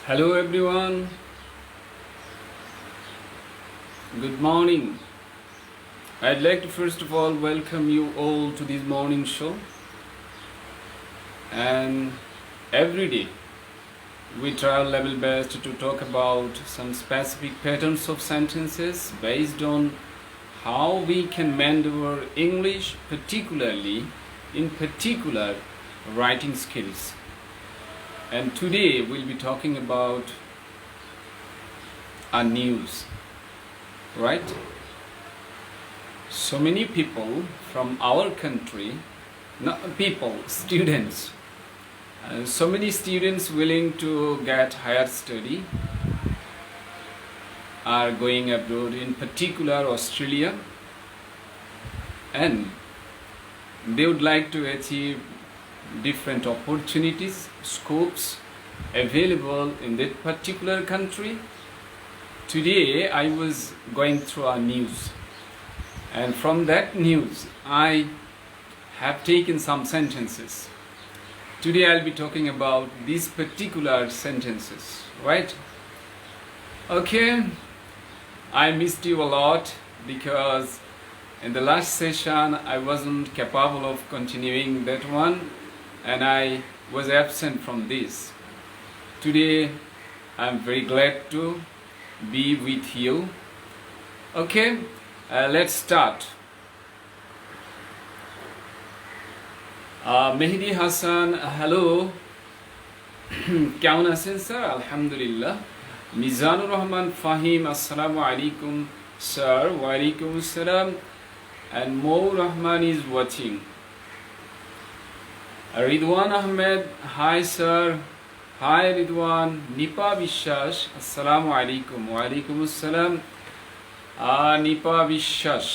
Hello everyone, good morning. I'd like to first of all welcome you all to this morning show. And every day we try our level best to talk about some specific patterns of sentences based on how we can mend our English, particularly in particular writing skills. And today we'll be talking about our news, right? So many people from our country, not people, students, so many students willing to get higher study are going abroad, in particular Australia, and they would like to achieve different opportunities, scopes available in that particular country. Today I was going through our news, and from that news I have taken some sentences. Today I'll be talking about these particular sentences, right? Okay, I missed you a lot because in the last session I wasn't capable of continuing that one, and I was absent from this. Today I'm very glad to be with you. Okay, let's start. Mehedi Hasan, hello, কেমন আছেন sir? আলহামদুলিল্লাহ। মিজানুর রহমান ফাহিম, আসসালামু আলাইকুম sir. ওয়ালাইকুম আসসালাম। And Mo Rahman is watching. Ridwan Ahmed, hi sir. Hi Ridwan. Nipa Vishas, assalamu alaikum. Wa alaikum assalam. Nipa Vishas,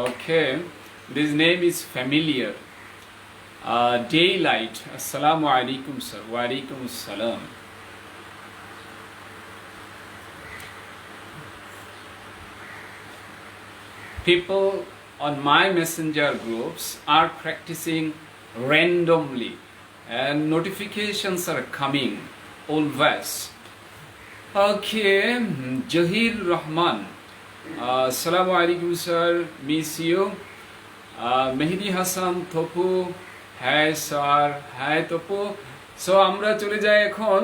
okay, this name is familiar. Daylight, assalamu alaikum sir. Wa alaikum assalam. People on my messenger groups are practicing randomly and notifications are coming always. Okay, Jahir Rahman, assalamu alaikum sir, miss you. Mehdi Hassan Topu, hi sir, hi Topu. So আমরা চলে যাই এখন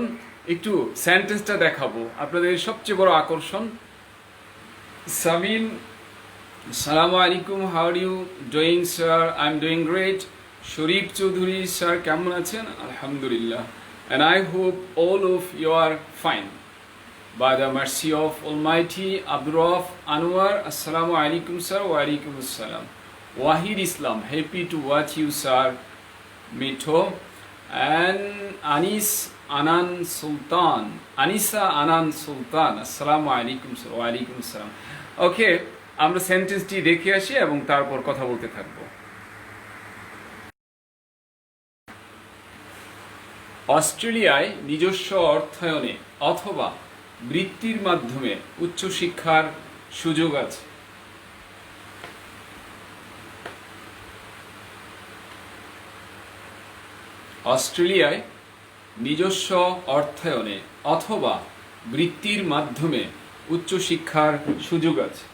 একটু সেন্টেন্সটা দেখাবো, আপনাদের সবচেয়ে বড় আকর্ষণ। Samin, assalamu alaikum, how are you doing sir? I'm doing great. Sharif Chaudhuri sir, কেমন আছেন? Alhamdulillah. And I hope all of you are fine. By the mercy of Almighty. Abdurraf Anwar, assalamu alaikum sir. Wa alaikum assalam. Wahid Islam, happy to watch you sir. Mito. And Anisa Anan Sultan, assalamu alaikum sir. Wa alaikum assalam. Okay, আমরা সেন্টেন্সটি দেখে আসি এবং তারপর কথা বলতে থাকব। অস্ট্রেলিয়ায় নিজস্ব অর্থায়নে অথবা বৃত্তির মাধ্যমে উচ্চশিক্ষার সুযোগ আছে। অস্ট্রেলিয়ায় নিজস্ব অর্থায়নে অথবা বৃত্তির মাধ্যমে উচ্চশিক্ষার সুযোগ আছে।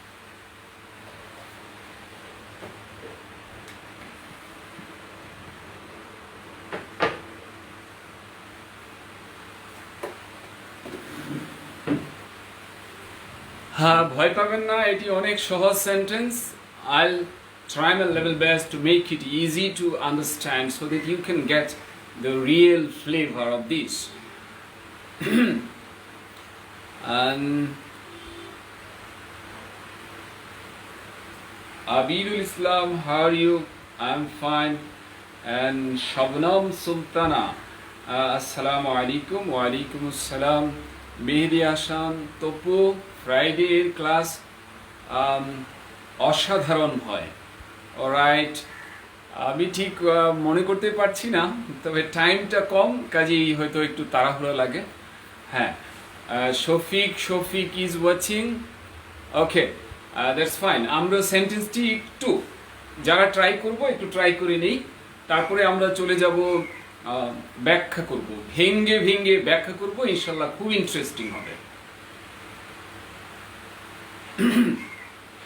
হ্যাঁ, ভয় পাবেন না, এটি অনেক সহজ sentence. I'll try my level best to make it easy to understand so that you can get the real flavor of this. And Abidul Islam, how are you? I'm fine. And Shabnam Sultana, assalamu alaikum. Wa alaikum assalam. Mehdi Hassan Topu, Friday এর class অসাধারণ হয়। Alright, আমি ঠিক মনে করতে পারছি না, তবে টাইমটা কম, কাজেই হয়তো একটু তাড়াহুড়ো লাগে। হ্যাঁ, Shafiq is watching. Okay, that's fine. আমরা সেন্টেন্সটি একটু যারা ট্রাই করব একটু ট্রাই করে নেই, তারপরে আমরা চলে যাব ব্যাখ্যা করব, ভেঙ্গে ভেঙ্গে ব্যাখ্যা করব, ইনশাল্লাহ খুব ইন্টারেস্টিং হবে।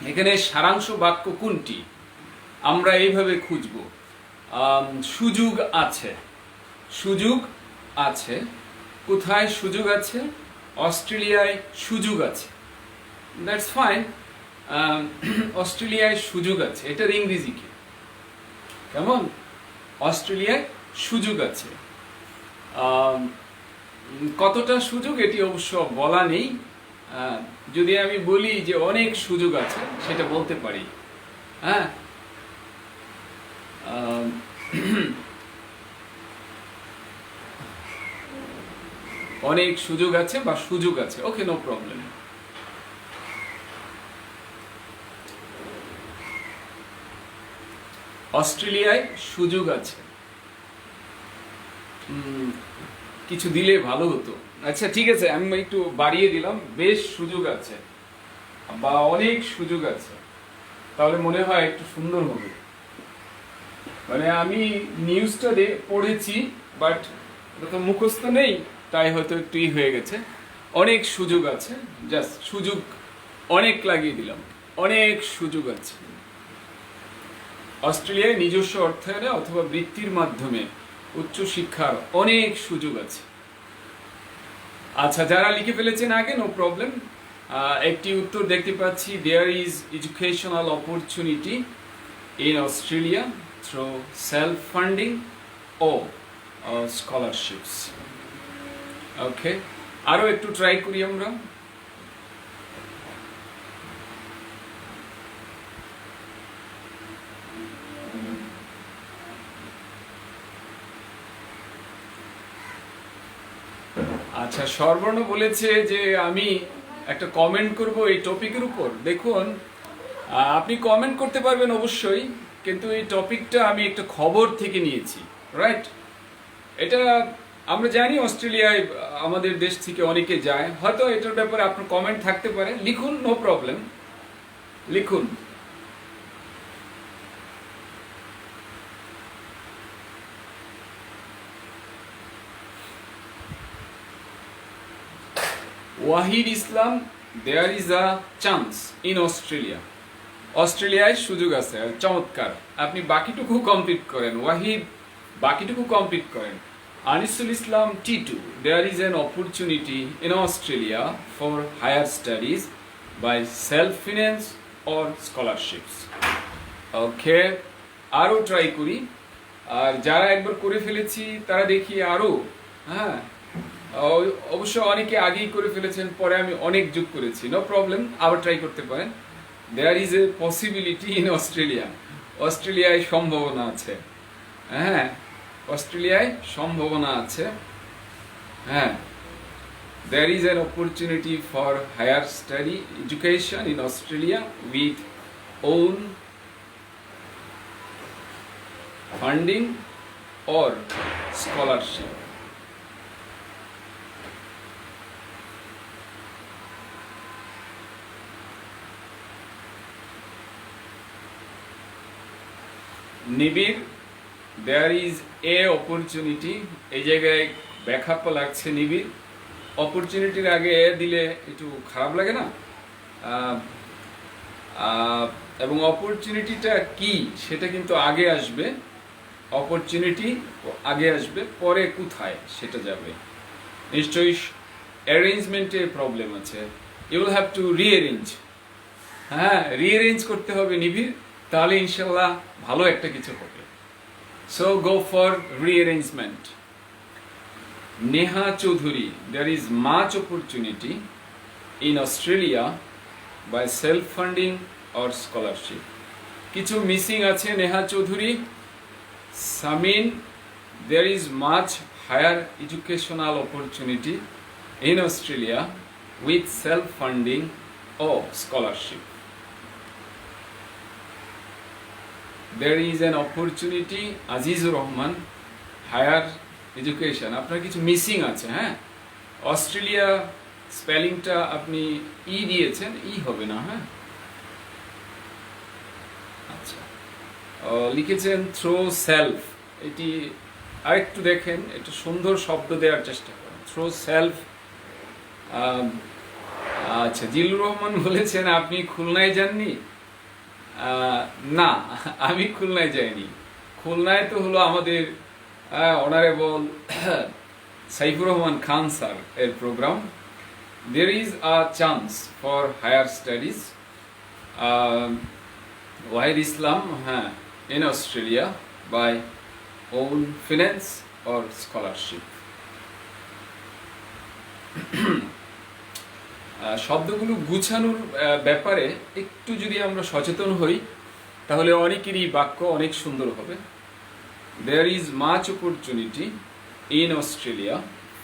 এখানে সারাংশ বাক্য কোনটি আমরা এইভাবে খুঁজব, সুযোগ আছে, সুযোগ আছে। কোথায় সুযোগ আছে? অস্ট্রেলিয়ায় সুযোগ আছে। That's fine. অস্ট্রেলিয়ায় সুযোগ আছে, এটার ইংরেজি কি? কেমন? অস্ট্রেলিয়ায় সুযোগ আছে। কতটা সুযোগ এটি অবশ্য বলা নেই। যদি আমি বলি যে অনেক সুযোগ আছে, সেটা বলতে পারি। হ্যাঁ, অনেক সুযোগ আছে বা সুযোগ আছে, ওকে, নো প্রবলেম। অস্ট্রেলিয়ায় সুযোগ আছে, কিছু দিলে ভালো হতো। আচ্ছা ঠিক আছে, আমি একটু বাড়িয়ে দিলাম, বেশ সুযোগ আছে বা অনেক সুযোগ আছে, তাহলে মনে হয় একটু সুন্দর হবে। মানে আমি নিউজটা পড়েছি, বাট এটা তো মুখস্থ নেই, তাই হয়তো একটু হয়ে গেছে। অনেক সুযোগ আছে, জাস্ট সুযোগ অনেক লাগিয়ে দিলাম, অনেক সুযোগ আছে। অস্ট্রেলিয়ায় নিজস্ব অর্থায়নে অথবা বৃত্তির মাধ্যমে উচ্চশিক্ষার অনেক সুযোগ আছে। আচ্ছা, যারা লিখে ফেলেছেন আগে, নো প্রবলেম। একটি উত্তর দেখতে পাচ্ছি, there is educational opportunity in Australia through self funding ও স্কলারশিপস। ওকে, আরো একটু ট্রাই করি আমরা। আচ্ছা, সর্বর্ণ বলেছে যে আমি একটা কমেন্ট করব এই টপিকের উপর। দেখুন, আপনি কমেন্ট করতে পারবেন অবশ্যই, কিন্তু এই টপিকটা আমি একটা খবর থেকে নিয়েছি, রাইট? এটা আমরা জানি অস্ট্রেলিয়ায় আমাদের দেশ থেকে অনেকে যায়, হয়তো এটার ব্যাপারে আপনার কমেন্ট থাকতে পারে, লিখুন, নো প্রবলেম, লিখুন। Wahid Islam, there is a chance in Australia. অস্ট্রেলিয়ায় সুযোগ আছে, চমৎকার। আপনি বাকিটুকু কমপ্লিট করেন, ওয়াহিদ, বাকিটুকু কমপ্লিট করেন। Anisul Islam Titu, there is an opportunity in Australia for higher studies by self finance or scholarships. Okay, আরও ট্রাই করি। আর যারা একবার করে ফেলেছি তারা দেখি আরও। হ্যাঁ, অবশ্য অনেকে আগেই করে ফেলেছেন, পরে আমি অনেক যোগ করেছি, নো প্রবলেম, আবার ট্রাই করতে পারেন। There is a possibility in Australia. অস্ট্রেলিয়ায় সম্ভাবনা আছে। হ্যাঁ, অস্ট্রেলিয়ায় সম্ভাবনা আছে। হ্যাঁ, there is an opportunity for higher study education in Australia with own funding or scholarship. Nibir, there is A opportunity. এই জায়গায় ব্যাখ্যাপ্য লাগছে নিবিড়। অপরচুনিটির আগে এ দিলে একটু খারাপ লাগে না? এবং অপরচুনিটিটা কি সেটা কিন্তু আগে আসবে, অপরচুনিটি আগে আসবে, পরে কোথায় সেটা যাবে। নিশ্চয়ই অ্যারেঞ্জমেন্টে প্রবলেম আছে, you will have to rearrange. হ্যাঁ, রিঅ্যারেঞ্জ করতে হবে নিবিড়, তাহলে ইনশাল্লাহ ভালো একটা কিছু হবে। So go for rearrangement. Neha Chowdhury, there is much opportunity in Australia by self funding or scholarship. কিছু মিসিং আছে Neha Chowdhury. Samin, there is much higher educational opportunity in Australia with self funding or scholarship. There is an opportunity, Azizur Rahman, higher education. আপনার কিছু missing আছে। হ্যাঁ, Australia স্পেলিংটা আপনি ই দিয়েছেন, ই হবে না। হ্যাঁ, আচ্ছা, লিখেছেন থ্রো সেলফ, এটি আরেকটু দেখেন, একটু সুন্দর শব্দ দেওয়ার চেষ্টা করেন। Through self. আচ্ছা, জিলুর রহমান বলেছেন আপনি খুলনায় যাননি। না, আমি খুলনায় যাইনি। খুলনায় তো হলো আমাদের অনারেবল সাইফুর রহমান খান স্যার এর programme. There is a chance for higher studies while Islam in Australia by own finance or scholarship. শব্দগুলো গুছানোর ব্যাপারে একটু যদি আমরা সচেতন হই তাহলে অনেকেরই বাক্য অনেক সুন্দর হবে। There is much opportunity in Australia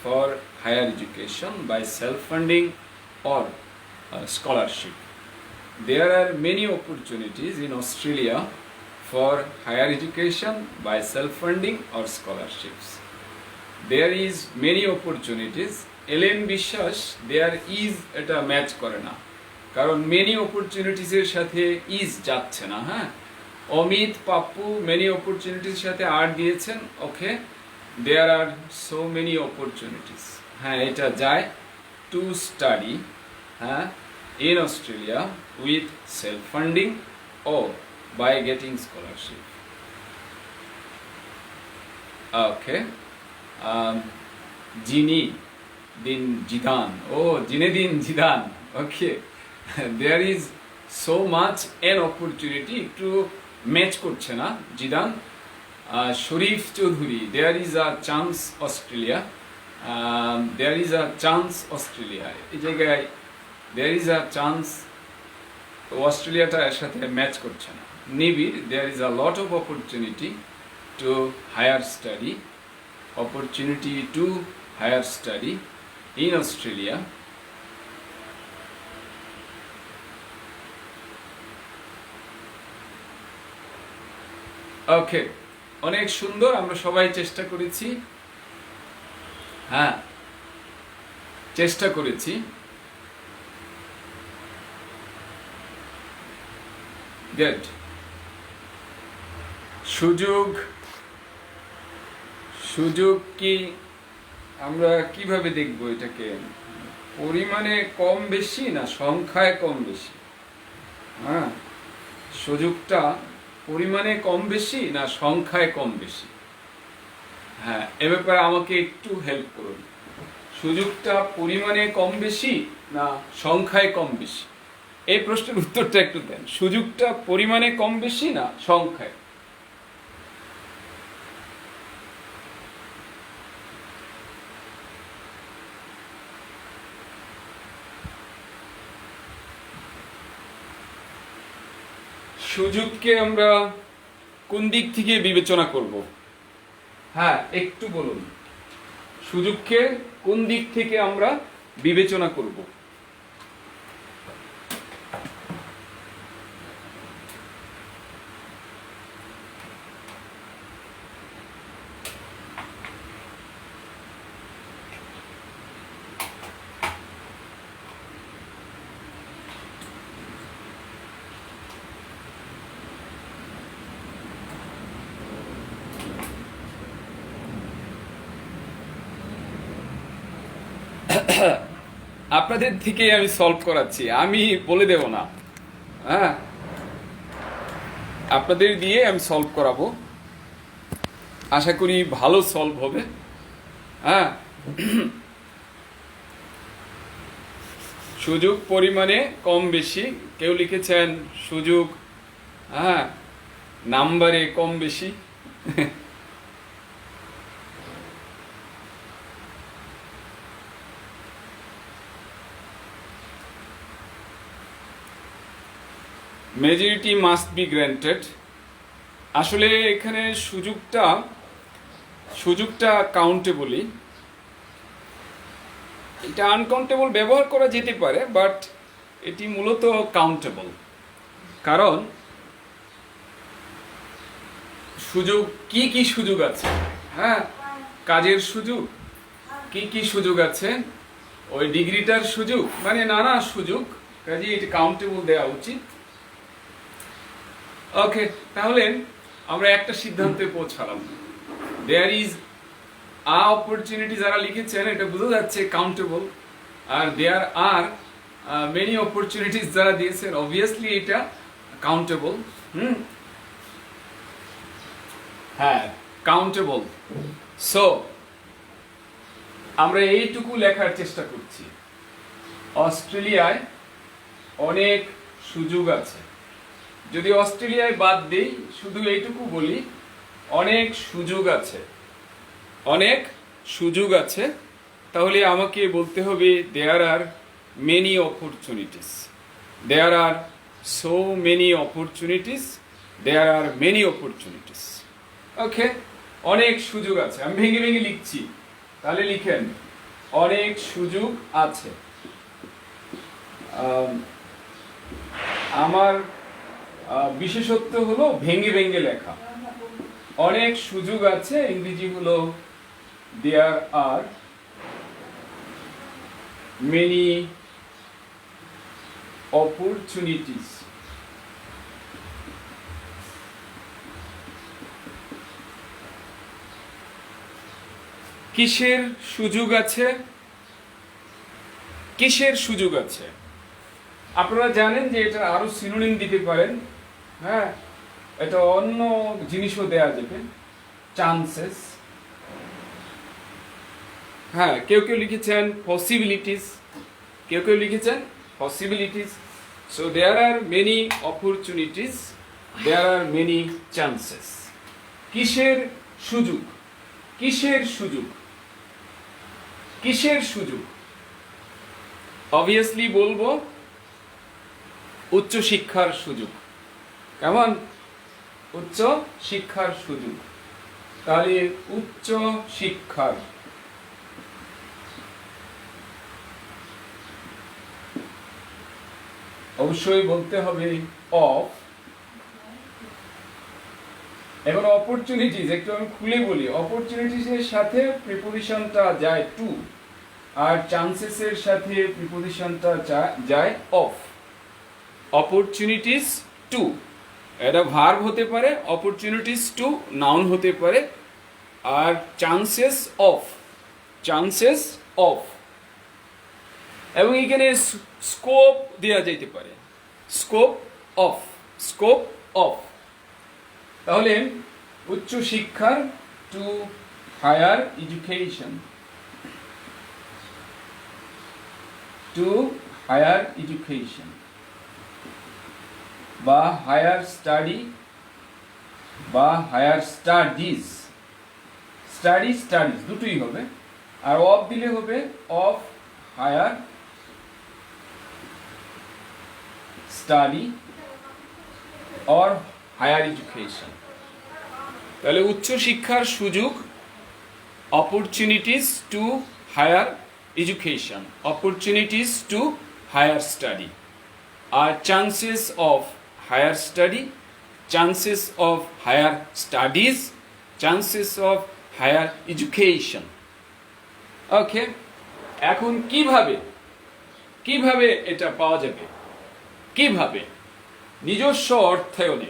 for higher education by self-funding or scholarship. There are many opportunities in Australia for higher education by self-funding or scholarships. There is many opportunities. LN Biswas there is এটা match করে না, কারণ many অপরচুনিটিসের সাথে is যাচ্ছে না। হ্যাঁ, Amit Pappu many অপরচুনিটির সাথে আর দিয়েছেন। ওকে, দেয়ার আর সো মেনি অপরচুনিটিস। হ্যাঁ, এটা যায় to study in Australia with self-funding or by getting scholarship. Okay. Zinedine Zidane. Okay. There is so much an opportunity to match করছে না Zidane. Sharif Chowdhury, there is a chance Australia. There is a chance Australia. এই জায়গায় there is a chance অস্ট্রেলিয়াটা এর সাথে match করছে না। নিবিড়, there is a lot of opportunity to higher study. Opportunity to higher study in Australia. ওকে, অনেক সুন্দর, আমরা সবাই চেষ্টা করেছি। হ্যাঁ, চেষ্টা করেছি। গুড। সুযোগ কি আমরা কিভাবে দেখবো এটাকে? পরিমাণে কম বেশি না সংখ্যায় কম বেশি? হ্যাঁ, সুযোগটা পরিমাণে কম বেশি না সংখ্যায় কম বেশি? হ্যাঁ, এ ব্যাপারে আমাকে একটু হেল্প করুন। সুযোগটা পরিমাণে কম বেশি না সংখ্যায় কম বেশি? এই প্রশ্নের উত্তরটা একটু দেন। সুযোগটা পরিমাণে কম বেশি না সংখ্যায়? সুযোগকে আমরা কোন দিক থেকে বিবেচনা করব? হ্যাঁ, একটু বলুন। সুযোগকে কোন দিক থেকে আমরা বিবেচনা করব? আপনাদের থেকে আমি সলভ করাচ্ছি, আমি বলে দেব না। হ্যাঁ, আপনাদের দিয়ে আমি সলভ করাবো, আশা করি ভালো সলভ হবে। হ্যাঁ, সুযোগ পরিমাণে কম বেশি, কেউ লিখেছেন সুযোগ নাম্বারে কম বেশি। Majority must be granted. আসলে এখানে সুযোগটা কাউন্টেবলই, এটা আনকাউন্টেবল ব্যবহার করা যেতে পারে, বাট এটি মূলত কাউন্টেবল। কারণ সুযোগ কি সুযোগ আছে? হ্যাঁ, কাজের সুযোগ, কি সুযোগ আছে? ওই ডিগ্রিটার সুযোগ, মানে নানা সুযোগ, কাজে এটি কাউন্টেবল দেওয়া উচিত। ওকে, তাহলে আমরা একটা সিদ্ধান্তে পৌঁছালাম। দেয়ার ইজ অপরচুনিটি যারা লিখেছেন এটা বোঝা যাচ্ছে কাউন্টেবল, আর দেয়ার আর মেনি অপরচুনিটিস যারা দিয়েছেন অবভিয়াসলি এটা কাউন্টেবল। হ্যাঁ, কাউন্টেবল। সো আমরা এইটুকু লেখার চেষ্টা করছি, অস্ট্রেলিয়ায় অনেক সুযোগ আছে। যদি অস্ট্রেলিয়ায় বাদ দিই, শুধু এইটুকু বলি, অনেক সুযোগ আছে, অনেক সুযোগ আছে। তাহলে আমাকে বলতে হবে there are many opportunities, there are so many opportunities, there are many opportunities. Okay, অনেক সুযোগ আছে। আমি ভেঙে ভেঙে লিখছি, তাহলে লিখেন অনেক সুযোগ আছে। আমার বিশেষত্ব হলো ভেঙে ভেঙে লেখা। অনেক সুযোগ আছে ইংরেজি হলো দেয়ার আর মেনি অপরচুনিটিস। কিসের সুযোগ আছে? কিসের সুযোগ আছে? আপনারা জানেন যে এটা আরো সিনোনিম দিতে পারেন। হ্যাঁ, এটা অন্য জিনিসও দেয়া যাবে, চান্সেস। হ্যাঁ, কেউ কেউ লিখেছেন পসিবিলিটিস, কেউ কেউ লিখেছেন possibilities. So there are many opportunities, there are many chances. কিসের সুযোগ? কিসের সুযোগ? কিসের সুযোগ? অবভিয়াসলি বলবো উচ্চ শিক্ষার সুযোগ। কেমন? উচ্চ শিক্ষার সুযোগ। তাহলে উচ্চ শিক্ষার, অবশ্যই বলতে হবে অফ। এখন অপরচুনিটিস একটু আমি খুলে বলি। অপরচুনিটিস এর সাথে প্রিপোজিশনটা যায় টু, আর চান্সেস এর সাথে প্রিপোজিশনটা যায় অফ। অপরচুনিটিস টু, এটা ভার্ব হতে পারে, অপরচুনিটিস টু নাউন হতে পারে, আর চান্সেস অফ, চান্সেস অফ। এবং এখানে স্কোপ দেওয়া যেতে পারে, স্কোপ অফ, স্কোপ অফ। তাহলে উচ্চ শিক্ষার to higher education, to higher education বা হায়ার স্টাডি বা হায়ার স্টাডিজ। স্টাডি স্টাডিজ দুটোই হবে, আর অফ দিলে হবে of higher study or higher education. তাহলে উচ্চ শিক্ষার সুযোগ, opportunities to higher education, opportunities to higher study, আর chances of higher study, chances of higher studies, chances of higher education. Okay, এখন কিভাবে কিভাবে এটা পাওয়া যাবে? কিভাবে? নিজস্ব অর্থায়নে।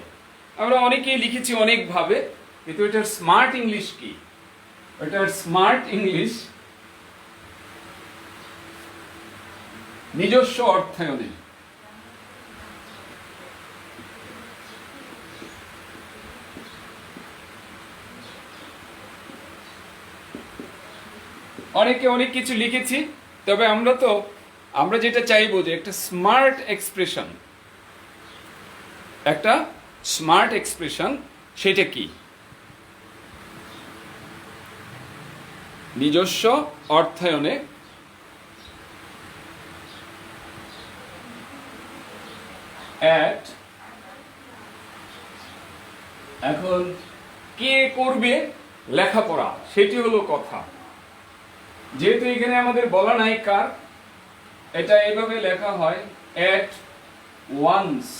আমরা অনেকেই লিখেছি অনেকভাবে, কিন্তু এটার স্মার্ট ইংলিশ কি? এটার স্মার্ট ইংলিশ নিজস্ব অর্থায়নে। অনেকে অনেক কিছু লিখেছি, তবে আমরা যেটা চাইবো যে একটা স্মার্ট এক্সপ্রেশন, একটা স্মার্ট এক্সপ্রেশন, সেটা কি? নিজস্ব অর্থায়নে অ্যাট, এখন কে করবে লেখাপড়া সেটি হলো কথা। যেহেতু এখানে আমাদের বলা নাই কার, এটা এইভাবে লেখা হয় at one's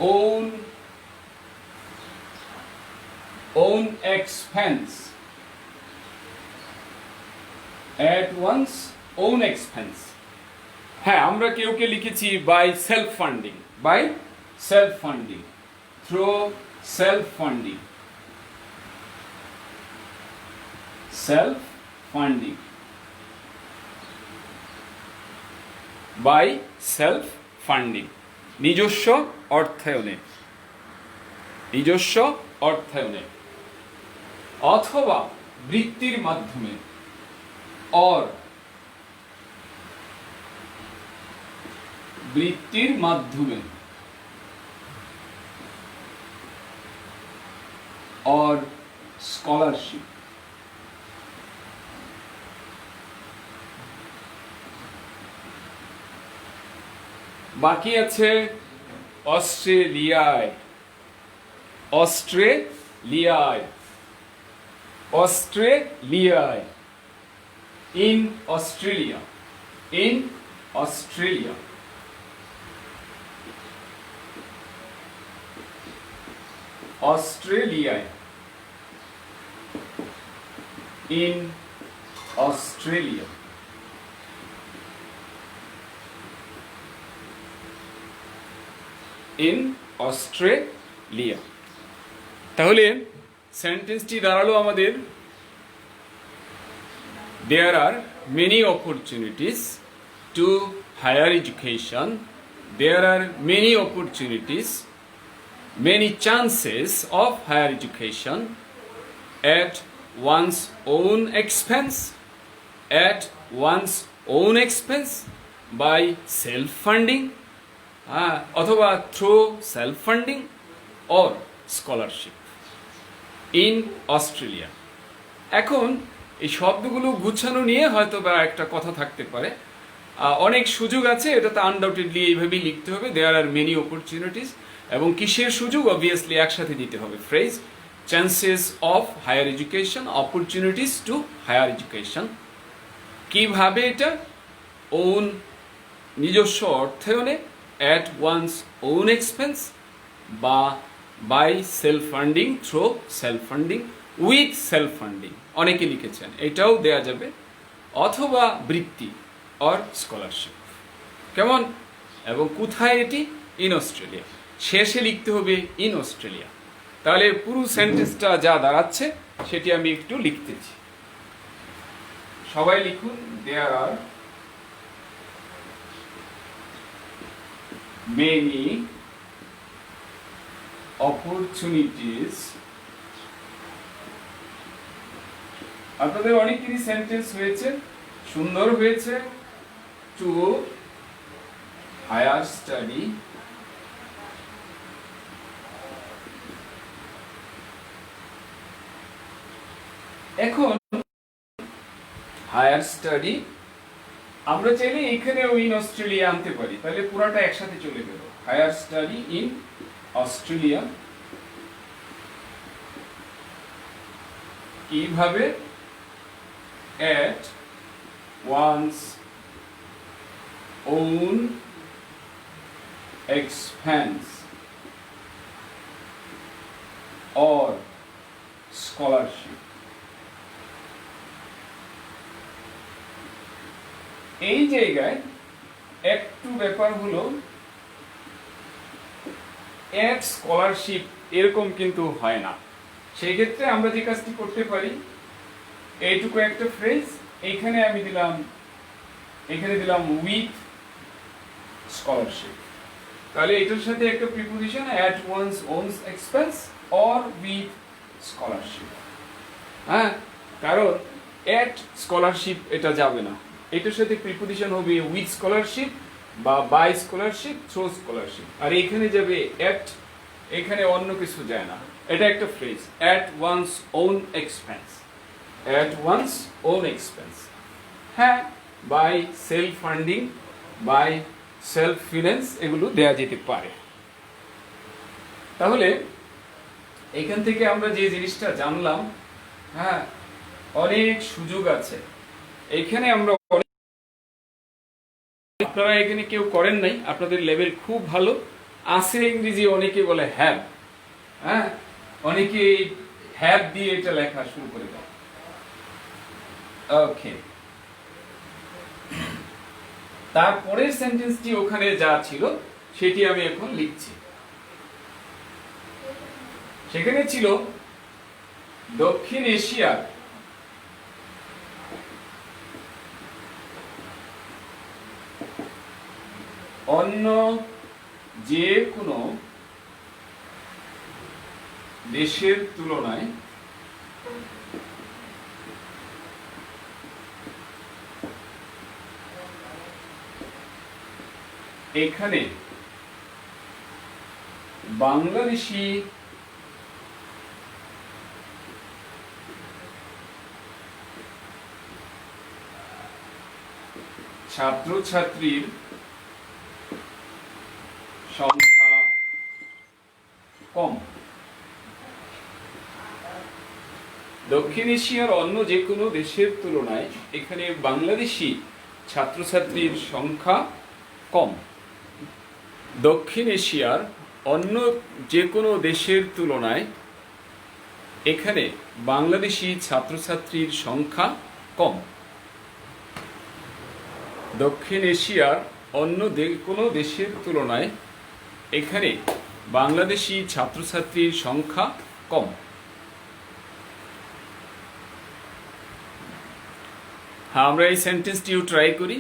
own expense, at one's own expense। হ্যাঁ, আমরা কেউ কে লিখেছি by self funding, by self funding, through self funding। Self funding, by self funding, নিজস্ব অর্থায়নে, নিজস্ব অর্থায়নে, অথবা বৃত্তির মাধ্যমে, অর বৃত্তির মাধ্যমে, or scholarship, বাকি আছে অস্ট্রেলিয়ায়, অস্ট্রেলিয়ায়, অস্ট্রেলিয়ায়, in Australia, in Australia, অস্ট্রেলিয়ায়, in Australia, in Australia। তাহলে সেন্টেন্সটি দাঁড়ালো আমাদের there are many opportunities to higher education, there are many opportunities, many chances of higher education at one's own expense, at one's own expense, by self-funding, অথবা through self-funding or scholarship in Australia। এখন এই শব্দগুলো গুছানো নিয়ে হয়তো বা একটা কথা থাকতে পারে, অনেক সুযোগ আছে, এটা তো আনডাউটেডলি এইভাবেই লিখতে হবে, দেয়ার আর মেনি অপরচুনিটিস, এবং কিসের সুযোগ অবভিয়াসলি একসাথে দিতে হবে, phrase chances of higher education, opportunities to higher education. কিভাবে এটা? ওন নিজস্ব অর্থায়নে, অ্যাট ওয়ান্স ওন এক্সপেন্স, বা by self funding, through self funding, with self funding অনেকে লিখেছেন, এটাও দেয়া যাবে, অথবা বৃত্তি অর স্কলারশিপ। কেমন? এবং কোথায় এটি? In Australia. শেষে লিখতে হবে ইন অস্ট্রেলিয়া। তাহলে পুরো সেন্টেন্সটা যা দাঁড়াচ্ছে সেটি আমি একটু লিখতেছি, সবাই লিখুন। দেয়ার আর মেনি অপরচুনিটিস, আপনাদের অনেকেরই সেন্টেন্স হয়েছে, সুন্দর হয়েছে, টু হায়ার স্টাডি, এখন হায়ার স্টাডি আমরা চাইলে এখানেও ইন অস্ট্রেলিয়া আনতে পারি, তাহলে পুরাটা একসাথে চলে গেল, হায়ার স্টাডি ইন অস্ট্রেলিয়া। কিভাবে? at one's own expense or scholarship। এই জায়গায় একটু ব্যাপার হলো, at স্কলারশিপ এরকম কিন্তু হয় না, সেই ক্ষেত্রে আমরা যে কাজটি করতে পারি, এইটুকু একটা ফ্রেজ এইখানে আমি দিলাম, এখানে দিলাম উইথ স্কলারশিপ, তাহলে এটার সাথে একটা preposition at one's own expense or with scholarship. হ্যাঁ, কারণ অ্যাট স্কলারশিপ এটা যাবে না, এটার সাথে প্রিপোজিশন হবে উইথ স্কলারশিপ বা বাই স্কলারশিপ, থ্রু স্কলারশিপ, আর এখানে যাবে অ্যাট, এখানে অন্য কিছু যায় না, এটা একটা phrase at one's own expense, at one's own expense। হ্যাঁ, by self funding, by self finance এগুলো দেয়া যেতে পারে। তাহলে এখান থেকে আমরা যে জিনিসটা জানলাম, হ্যাঁ, অনেক সুযোগ আছে এখানে। আমরা আপনারা এখানে কেউ করেন নাই, আপনাদের লেভেল খুব ভালো আছে। ইংরেজি অনেকে বলে হ্যাভ, হ্যাঁ, অনেকে হ্যাভ দিয়ে এটা লেখা শুরু করে দেয়। ওকে, তারপরের সেন্টেন্সটি ওখানে যা ছিল সেটি আমি এখন লিখছি। সেখানে ছিল দক্ষিণ এশিয়ার অন্য যে কোনো দেশের তুলনায় এখানে বাংলাদেশি ছাত্রছাত্রীর সংখ্যা কম। দক্ষিণ এশিয়ার অন্য যে কোনো দেশের তুলনায় এখানে বাংলাদেশি ছাত্রছাত্রীর সংখ্যা কম। দক্ষিণ এশিয়ার অন্য যে কোনো দেশের তুলনায় এখানে বাংলাদেশি ছাত্রছাত্রীর সংখ্যা কম। দক্ষিণ এশিয়ার অন্য যে কোনো দেশের তুলনায় এখানে বাংলাদেশি ছাত্রছাত্রীর সংখ্যা কম। হ্যাঁ, আমরা এই সেন্টেন্সটিও ট্রাই করি।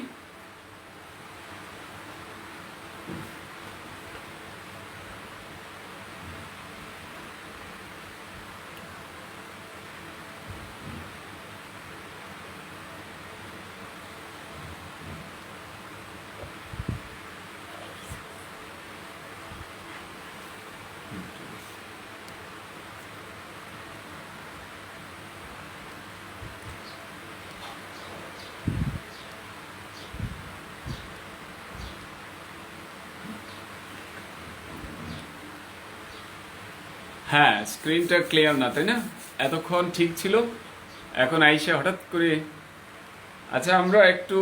হ্যাঁ, স্ক্রিনটা ক্লিয়ার না, তাই না? এতক্ষণ ঠিক ছিল, এখন আইসা হঠাৎ করে। আচ্ছা, আমরা একটু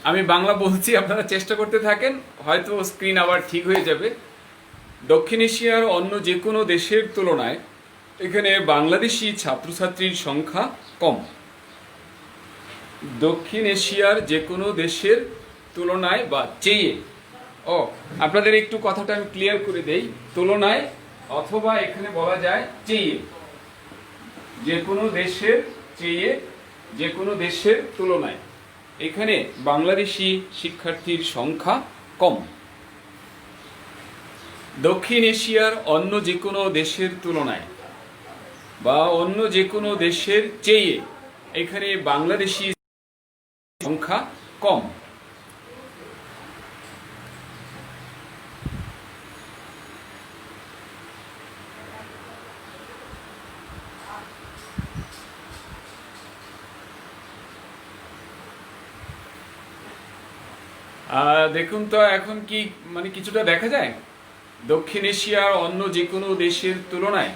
আমি বাংলা বলছি, আপনারা চেষ্টা করতে থাকেন, হয়তো স্ক্রিন আবার ঠিক হয়ে যাবে। দক্ষিণ এশিয়ার অন্য যে কোনো দেশের তুলনায় এখানে বাংলাদেশি ছাত্রছাত্রীর সংখ্যা কম। দক্ষিণ এশিয়ার যে কোনো দেশের তুলনায় বা চেয়ে, আপনাদের একটু কথাটা আমি ক্লিয়ার করে দেই, তুলনায় অথবা এখানে বলা যায় চেয়ে, যে কোনো দেশের চেয়ে, যে কোনো দেশের তুলনায় এখানে বাংলাদেশি শিক্ষার্থীর সংখ্যা কম। দক্ষিণ এশিয়ার অন্য যে কোনো দেশের তুলনায় বা অন্য যে কোনো দেশের চেয়ে এখানে বাংলাদেশি সংখ্যা কম। দেখুন তো এখন কি মানে কিছুটা দেখা যায়। দক্ষিণ এশিয়ার অন্য যে কোনো দেশের তুলনায়,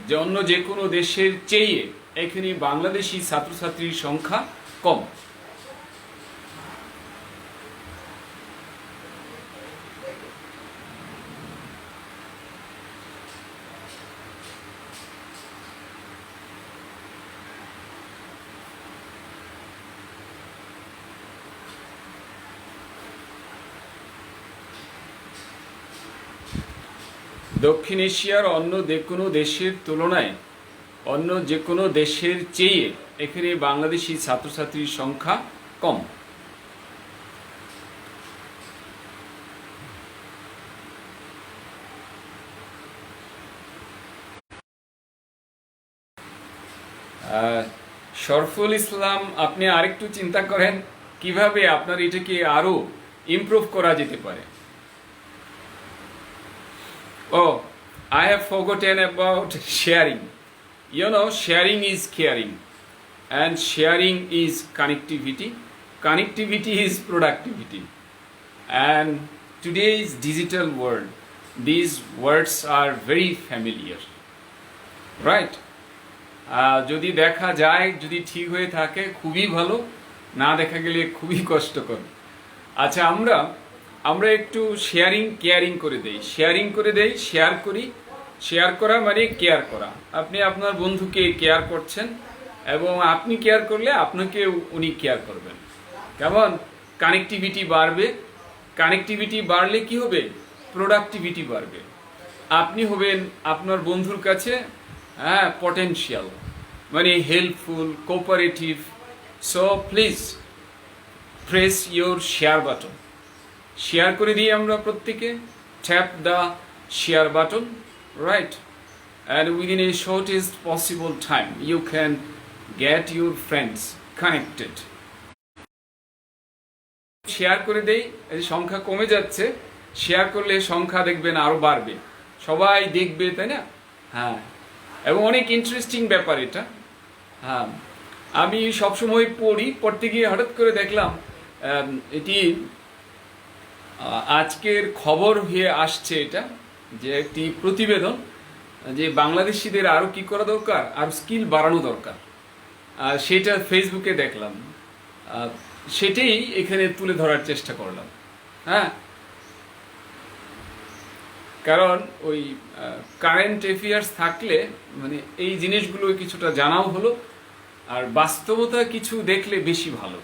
যে অন্য যে কোনো দেশের চেয়ে এখানে বাংলাদেশি ছাত্রছাত্রীর সংখ্যা কম। দক্ষিণ এশিয়ার অন্য যে কোনো দেশের তুলনায়, অন্য যে কোনো দেশের চেয়ে এখানে বাংলাদেশি ছাত্রছাত্রীর সংখ্যা কম। শরফুল ইসলাম, আপনি আরেকটু চিন্তা করেন কিভাবে আপনার এটাকে আরো ইমপ্রুভ করা যেতে পারে। Oh, I have forgotten about sharing. You know, sharing is caring, and sharing is connectivity. Connectivity is productivity. And today's digital world, these words are very familiar. Right? যদি দেখা যায়, যদি ঠিক হয়ে থাকে খুবই ভালো, না দেখা গেলে খুবই কষ্টকর। আচ্ছা, আমরা একটু শেয়ারিং কেয়ারিং করে দেই, শেয়ারিং করে দেই, শেয়ার করি। শেয়ার করা মানে কেয়ার করা। আপনি আপনার বন্ধুকে কেয়ার করছেন এবং আপনি কেয়ার করলে আপনাকে উনি কেয়ার করবেন। কেমন? কানেক্টিভিটি বাড়বে। কানেক্টিভিটি বাড়লে কি হবে? প্রোডাক্টিভিটি বাড়বে। আপনি হবেন আপনার বন্ধুর কাছে পটেনশিয়াল, মানে helpful, cooperative. So please press your share button share করে দিই আমরা প্রত্যেকে। Tap the share button, right, and within a shortest possible time you can get your friends connected. Share করে দেই, এই সংখ্যা কমে যাচ্ছে, শেয়ার করলে সংখ্যা দেখবেন আরো বাড়বে, সবাই দেখবে, তাই না? হ্যাঁ, এবং অনেক ইন্টারেস্টিং ব্যাপার এটা। হ্যাঁ, আমি সবসময় পড়তে গিয়ে হঠাৎ করে দেখলাম এটি আজকের খবর হয়ে আসছে, এটা যে একটি প্রতিবেদন যে বাংলাদেশিদের আরো কি করা দরকার, আরো স্কিল বাড়ানো দরকার, সেটা ফেসবুকে দেখলাম, সেটাই এখানে তুলে ধরার চেষ্টা করলাম। হ্যাঁ, কারণ ওই কারেন্ট অ্যাফেয়ার্স থাকলে মানে এই জিনিসগুলো কিছুটা জানাও হলো, আর বাস্তবতা কিছু দেখলে বেশি ভালো।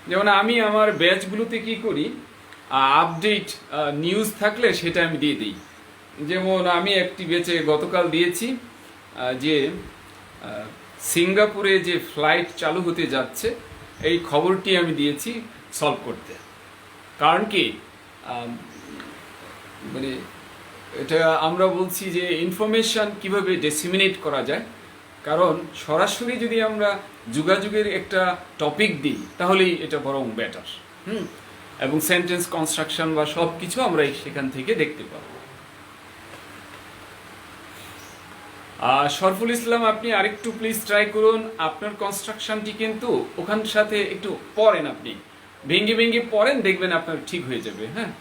যেমন আমি আমার ব্যাচগুলোতে কি করি, আপডেট নিউজ থাকলে সেটা আমি দিয়ে দিই। যেমন আমি একটি ব্যাচে গতকাল দিয়েছি যে সিঙ্গাপুরে যে ফ্লাইট চালু হতে যাচ্ছে, এই খবরটি আমি দিয়েছি সলভ করতে। কারণ কি মানে এটা আমরা বলছি যে ইনফরমেশন কিভাবে ডিসেমিনেট করা যায়, কারণ সরাসরি যদি আমরা যোগাযোগের একটা টপিক দিই তাহলেই এটা বরং বেটার। এবং সেন্টেন্স কনস্ট্রাকশন বা সব কিছু আমরা সেখান থেকে দেখতে পাবো। শরফুল ইসলাম, আপনি আরেকটু প্লিজ ট্রাই করুন, আপনার কনস্ট্রাকশনটি কিন্তু ওখান সাথে একটু পড়েন, আপনি ভেঙে ভেঙে পড়েন, দেখবেন আপনার ঠিক হয়ে যাবে। হ্যাঁ,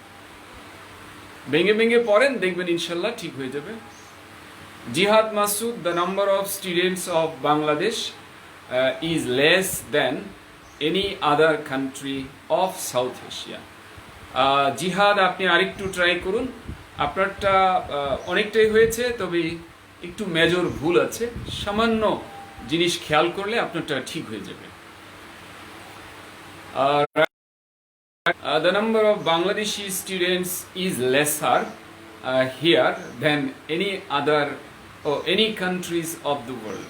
ভেঙে ভেঙে পড়েন, দেখবেন ইনশাল্লাহ ঠিক হয়ে যাবে। জিহাদ Masud, the number of students of Bangladesh is less than any other country of south Asia. জিহাদ, আপনি আরেকটু ট্রাই করুন, আপনারটা অনেকটাই হয়েছে, তবে একটু মেজর ভুল আছে, সামান্য জিনিস খেয়াল করলে আপনারটা ঠিক হয়ে যাবে। The number of Bangladeshi students is lesser here than any other or any countries of the world.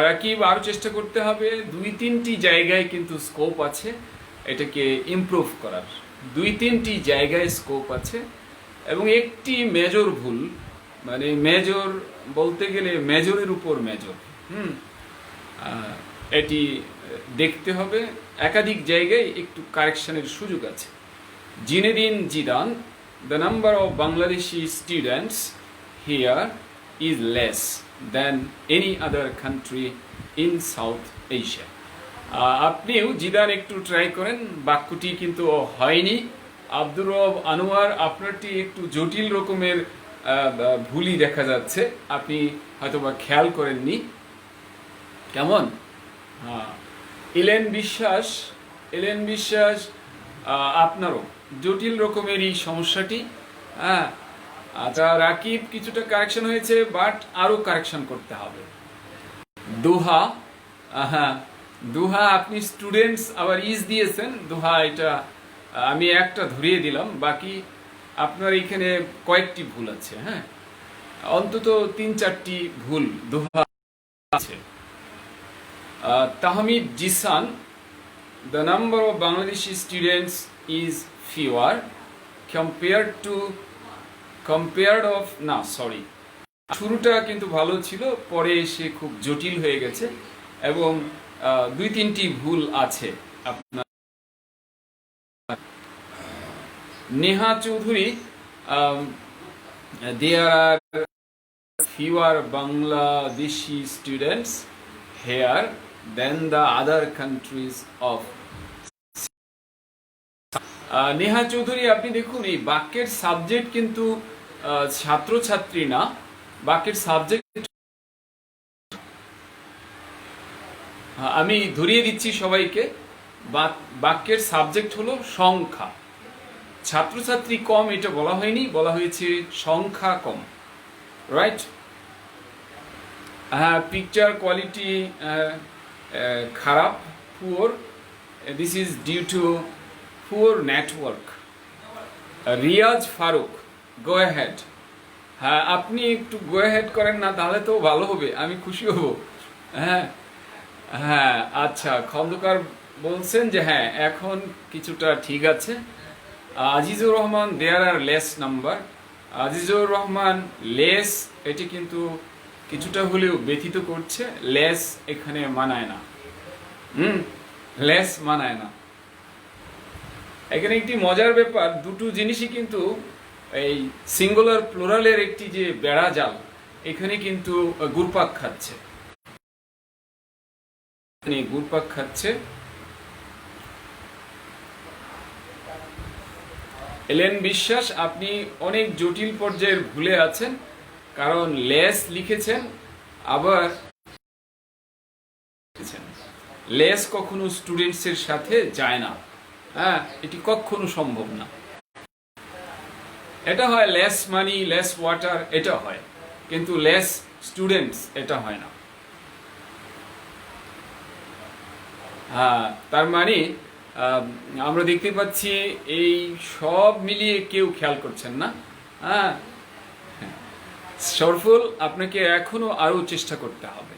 Rakib, আরো চেষ্টা করতে হবে, 2-3টি জায়গায় কিন্তু স্কোপ আছে এটাকে ইমপ্রুভ করার, 2-3টি জায়গায় স্কোপ আছে, এবং একটি মেজর ভুল, মানে মেজর বলতে গেলে মেজরের উপর মেজর, এটি দেখতে হবে, একাধিক জায়গায় একটু কারেকশনের সুযোগ আছে। Zinedine Zidane, the number of Bangladeshi students here is less than any other country in South Asia. আপনিও জিদান একটু ট্রাই করেন, বাক্যটি কিন্তু হয়নি। আব্দুর রব আনোয়ার, আপনারটি একটু জটিল রকমের ভুলই দেখা যাচ্ছে, আপনি হয়তোবা খেয়াল করেননি। কেমন? হ্যাঁ, এলেন বিশ্বাস, আপনারও জটিল রকমের এই সমস্যাটি। হ্যাঁ, আচ্ছা রাকিব, কিছুটা কারেকশন হয়েছে, বাট আরো কারেকশন করতে হবে। দোহা, হ্যাঁ দোহা, আপনি স্টুডেন্টস আবার ইজ দিয়েছেন, দোহা এটা আমি একটা ধরিয়ে দিলাম, বাকি আপনার এখানে কয়েকটি ভুল আছে। হ্যাঁ, অন্তত 3-4টি ভুল দোহা আছে। Tahmid Jisan, the number of Bangladeshi students is fewer শুরুটা কিন্তু ভালো ছিল, পরে এসে খুব জটিল হয়ে গেছে, এবং 2-3টি ভুল আছে আপনার। Neha Chowdhury, there are fewer Bangladeshi students here than the other countries of Neha Chowdhury, আপনি দেখুন এই বাক্যের সাবজেক্ট কিন্তু ছাত্রছাত্রী না, বাক্যের সাবজেক্ট আমি ধরিয়ে দিচ্ছি সবাইকে, বাক্যের সাবজেক্ট হলো সংখ্যা। ছাত্রছাত্রী কম এটা বলা হয়নি, বলা হয়েছে সংখ্যা কম, রাইট? হ্যাঁ, পিকচার কোয়ালিটি খারাপ, poor, this is due to poor network. Riaz Faruk, go ahead. হ্যাঁ, আপনি একটু গো অ্যাহেড করেন না, তাহলে তো ভালো হবে, আমি খুশি হব। হ্যাঁ হ্যাঁ, আচ্ছা, খন্দকার বলছেন যে হ্যাঁ এখন কিছুটা ঠিক আছে, Azizur Rahman, there are less number. Azizur Rahman less, এটি কিন্তু কিছুটা হলেও ব্যথিত করছে। লেস এখানে মানায় না, লেস মানায় না। এখানে একটি মজার ব্যাপার, দুটো জিনিসই কিন্তু এই সিঙ্গুলার প্লুরালের একটি যে বেড়া জাল, এখানে কিন্তু ঘুরপাক খাচ্ছে, ঘুরপাক খাচ্ছে। এলেন বিশ্বাস, আপনি অনেক জটিল পর্যায়ের ভুলে আছেন, কারণ লেস লিখেছেন, আবার লেস কখনো স্টুডেন্টস এর সাথে যায় না। হ্যাঁ, এটি কখনো সম্ভব না। এটা হয় লেস মানি, লেস ওয়াটার, এটা হয়, কিন্তু লেস স্টুডেন্টস এটা হয় না। হ্যাঁ, তার মানে আমরা দেখতে পাচ্ছি এই সব মিলিয়ে কেউ খেয়াল করছেন না। হ্যাঁ, সরফুল, আপনাকে এখনো আরো চেষ্টা করতে হবে।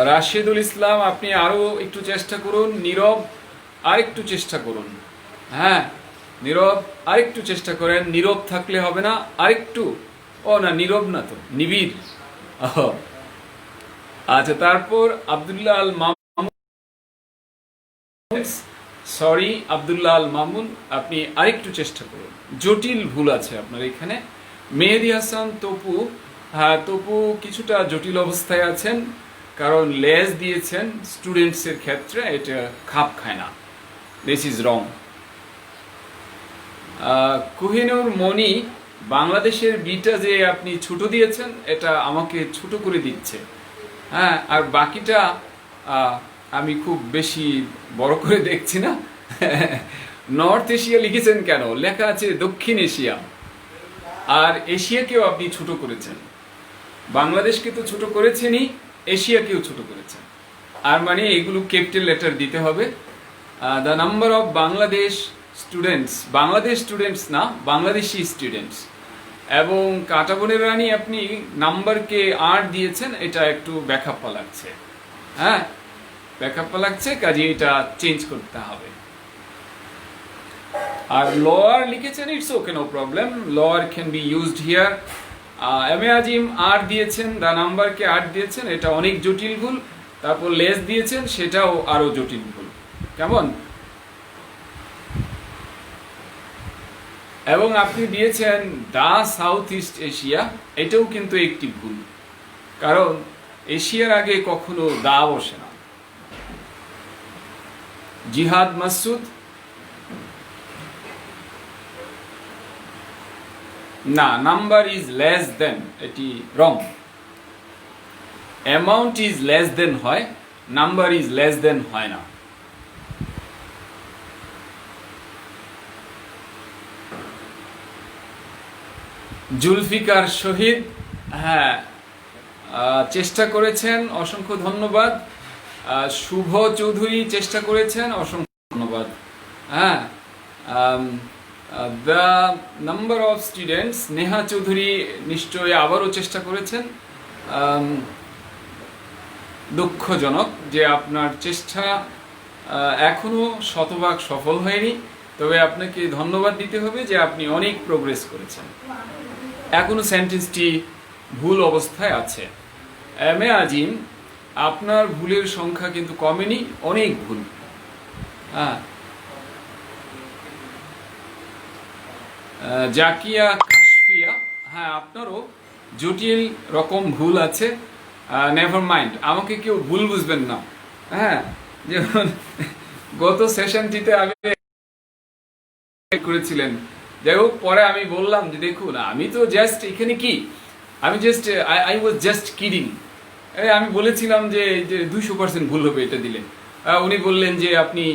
রাশেদুল ইসলাম, আপনি আরো একটু চেষ্টা করুন। নীরব, আরেকটু চেষ্টা করুন। হ্যাঁ, নীরব, আরেকটু চেষ্টা করেন। নীরব থাকলে হবে না, আরেকটু। ও না, নীরব না তো, নিবিড়। আচ্ছা, তারপর আব্দুল্লাহ আল মামুন, সরি আব্দুল্লাহ আল মামুন, আপনি আরেকটু চেষ্টা করুন। জটিল ভুল আছে আপনার এখানে। মেহেদি হাসান তপু, হ্যাঁ তপু কিছুটা জটিল অবস্থায় আছেন, কারণ লেস দিয়েছেন স্টুডেন্টস এর ক্ষেত্রে, এটা খাপ খায় না। This is wrong. Kohinoor Moni, বাংলাদেশের বিটা যে আপনি ছোট দিয়েছেন, এটা আমাকে ছোট করে দিচ্ছে। হ্যাঁ, আর বাকিটা আমি খুব বেশি বড় করে দেখছি না। নর্থ এশিয়া লিখেছেন কেন? লেখা আছে দক্ষিণ এশিয়া, আর এশিয়াকেও আপনি ছোট করেছেন। বাংলাদেশকে তো ছোট করেছেনই, এশিয়াকেও ছোট করেছেন। আর মানে এগুলো ক্যাপিটাল লেটার দিতে হবে। The number of Bangladesh students, Bangladesh students না, বাংলাদেশি স্টুডেন্টস। এবং কাটাবনের রানী, আপনি নাম্বারকে 8 দিয়েছেন, এটা একটু ব্যাখ্যাপ্পা লাগছে। হ্যাঁ, ব্যাখ্যাপ্পা লাগছে, কাজে এটা চেঞ্জ করতে হবে। আর লোয়ার লিখেছেন, it's okay, no problem, lower can be used here. M A Azim 8 দিয়েছেন, দা নাম্বারকে 8 দিয়েছেন, এটা অনেক জটিল ভুল। তারপর লেস দিয়েছেন, সেটাও আরো জটিল ভুল। কেমন? এবং আপনি দিয়েছেন দা সাউথ ইস্ট এশিয়া, এটাও কিন্তু একটি ভুল, কারণ এশিয়ার আগে কখনো দা বসে না। জিহাদ মাসুদ, না, নাম্বার ইজ লেস দেন, এটি রং। অ্যামাউন্ট ইজ লেস দেন হয়, নাম্বার ইজ লেস দেন হয় না। জুলফিকার শহীদ, হ্যাঁ চেষ্টা করেছেন, অসংখ্য ধন্যবাদ। শুভ চৌধুরী চেষ্টা করেছেন, অসংখ্য ধন্যবাদ। হ্যাঁ, the number of students, Neha Chowdhury নিশ্চয়ই আবারও চেষ্টা করেছেন। দুঃখজনক যে আপনার চেষ্টা এখনো শতভাগ সফল হয়নি, তবে আপনাকে ধন্যবাদ দিতে হবে যে আপনি অনেক প্রোগ্রেস করেছেন। এখনো সেন্টেন্সটি ভুল অবস্থায় আছে। এম এ আজিম, আপনার ভুলের সংখ্যা কিন্তু কমেনি, অনেক ভুল। হ্যাঁ, জাকিয়া কাশফিয়া, হ্যাঁ আপনারও জটিল রকম ভুল আছে। নেভার মাইন্ড, আমাকে কেউ ভুল বুঝবেন না। হ্যাঁ, যেমন গত সেশনটিতে আমি করেছিলেন, যাই হোক, পরে আমি বললাম যে দেখুন, আমি তো জাস্ট এখানে কি, আমি just I was just kidding. আমি বলেছিলাম যে 200% ভুল হবে এটা দিলে। উনি বললেন যে আপনি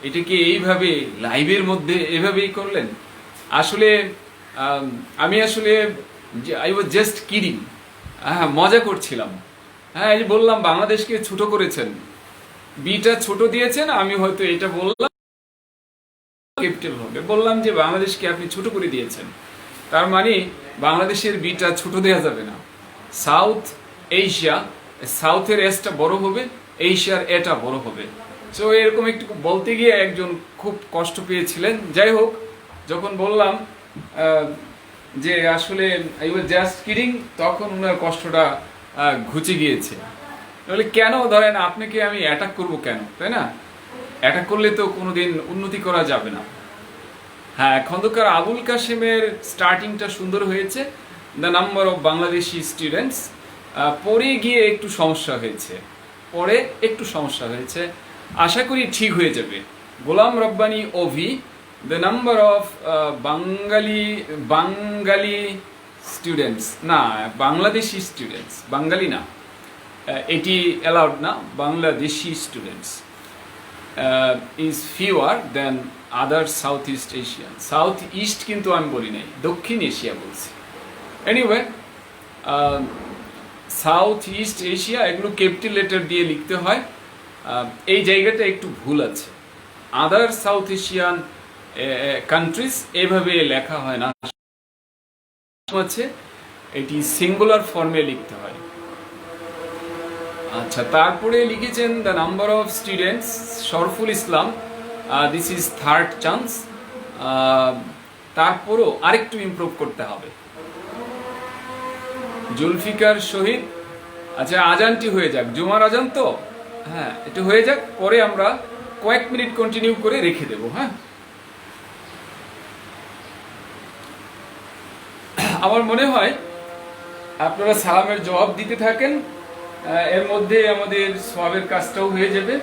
এটাকে এইভাবে লাইভের মধ্যে এভাবেই করলেন। আসলে আমি আসলে আই ওয়াজ জাস্ট কিডিং, হ্যাঁ মজা করছিলাম। হ্যাঁ, এই যে বললাম বাংলাদেশকে ছোট করেছেন, বিটা ছোট দিয়েছেন, আমি হয়তো এটা বললাম ক্যাপিটাল হবে, বললাম যে বাংলাদেশকে আপনি ছোট করে দিয়েছেন, তার মানে বাংলাদেশের বিটা ছোট দেওয়া যাবে না। সাউথ এশিয়া, সাউথের এসটা বড় হবে, এশিয়ার এটা বড় হবে। সো এরকম একটু বলতে গিয়ে একজন খুব কষ্ট পেয়েছিলেন। যাই হোক, যখন বললাম যে আসলে আই ওয়াজ জাস্ট কিডিং, তখন ওনার কষ্টটা ঘুচে গিয়েছে। তাহলে কেন ধরেন আপনাকে আমি অ্যাটাক করব কেন, তাই না? অ্যাটাক করলে তো কোনোদিন উন্নতি করা যাবে না। হ্যাঁ, খন্দকার আবুল কাশেমের স্টার্টিংটা সুন্দর হয়েছে, the number of Bangladeshi students. পরে গিয়ে একটু সমস্যা হয়েছে, আশা করি ঠিক হয়ে যাবে। Golam Rabbani Ovi, the number of Bengali students, না বাংলাদেশি স্টুডেন্টস, বাঙালি না, এটি অ্যালাউড না, Bangladeshi students is fewer than other Southeast Asian. South East কিন্তু আমি বলি নাই, দক্ষিণ এশিয়া বলছি। এনিওয়ে, সাউথ ইস্ট এশিয়া এগুলো ক্যাপিটাল লেটার দিয়ে লিখতে হয়, এই জায়গাটা একটু ভুল আছে। আদার সাউথ এশিয়ান কান্ট্রিজ এভাবে লেখা হয় না, আছে এটি সিঙ্গুলার ফর্মে লিখতে হয়। আচ্ছা, তারপরে লিখেছেন the number of students, Sharful Islam, this is third chance. তারপরও আরেকটু ইমপ্রুভ করতে হবে। জুলফিকার শহীদ, আচ্ছা আজানটি হয়ে যাক, জুমার আজান তো, হ্যাঁ একটু হয়ে যাক, পরে আমরা কয়েক মিনিট কন্টিনিউ করে রেখে দেব। হ্যাঁ, আমার মনে হয় আপনারা সালামের জবাব দিতে থাকেন, এর মধ্যে আমাদের সওয়াবের কাজটাও হয়ে যাবে।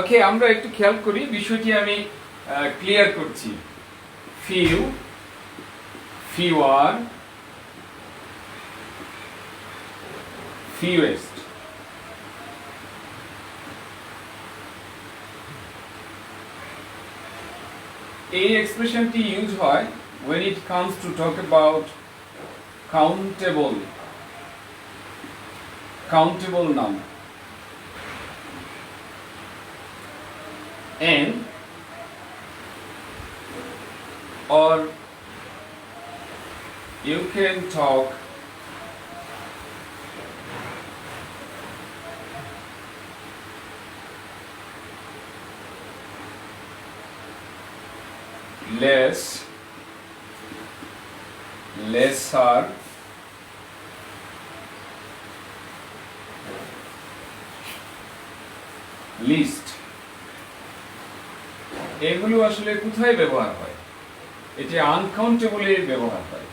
ওকে, আমরা একটু খেয়াল করি, বিষয়টি আমি ক্লিয়ার করছি। Few, fewer, fewest. এই এক্সপ্রেশনটি ইউজ হয় when it comes to talk about countable noun, and or you can talk lesser, least, এগুলো আসলে কোথায় ব্যবহার হয়? এটি আনকাউন্টেবলে ব্যবহার হয়।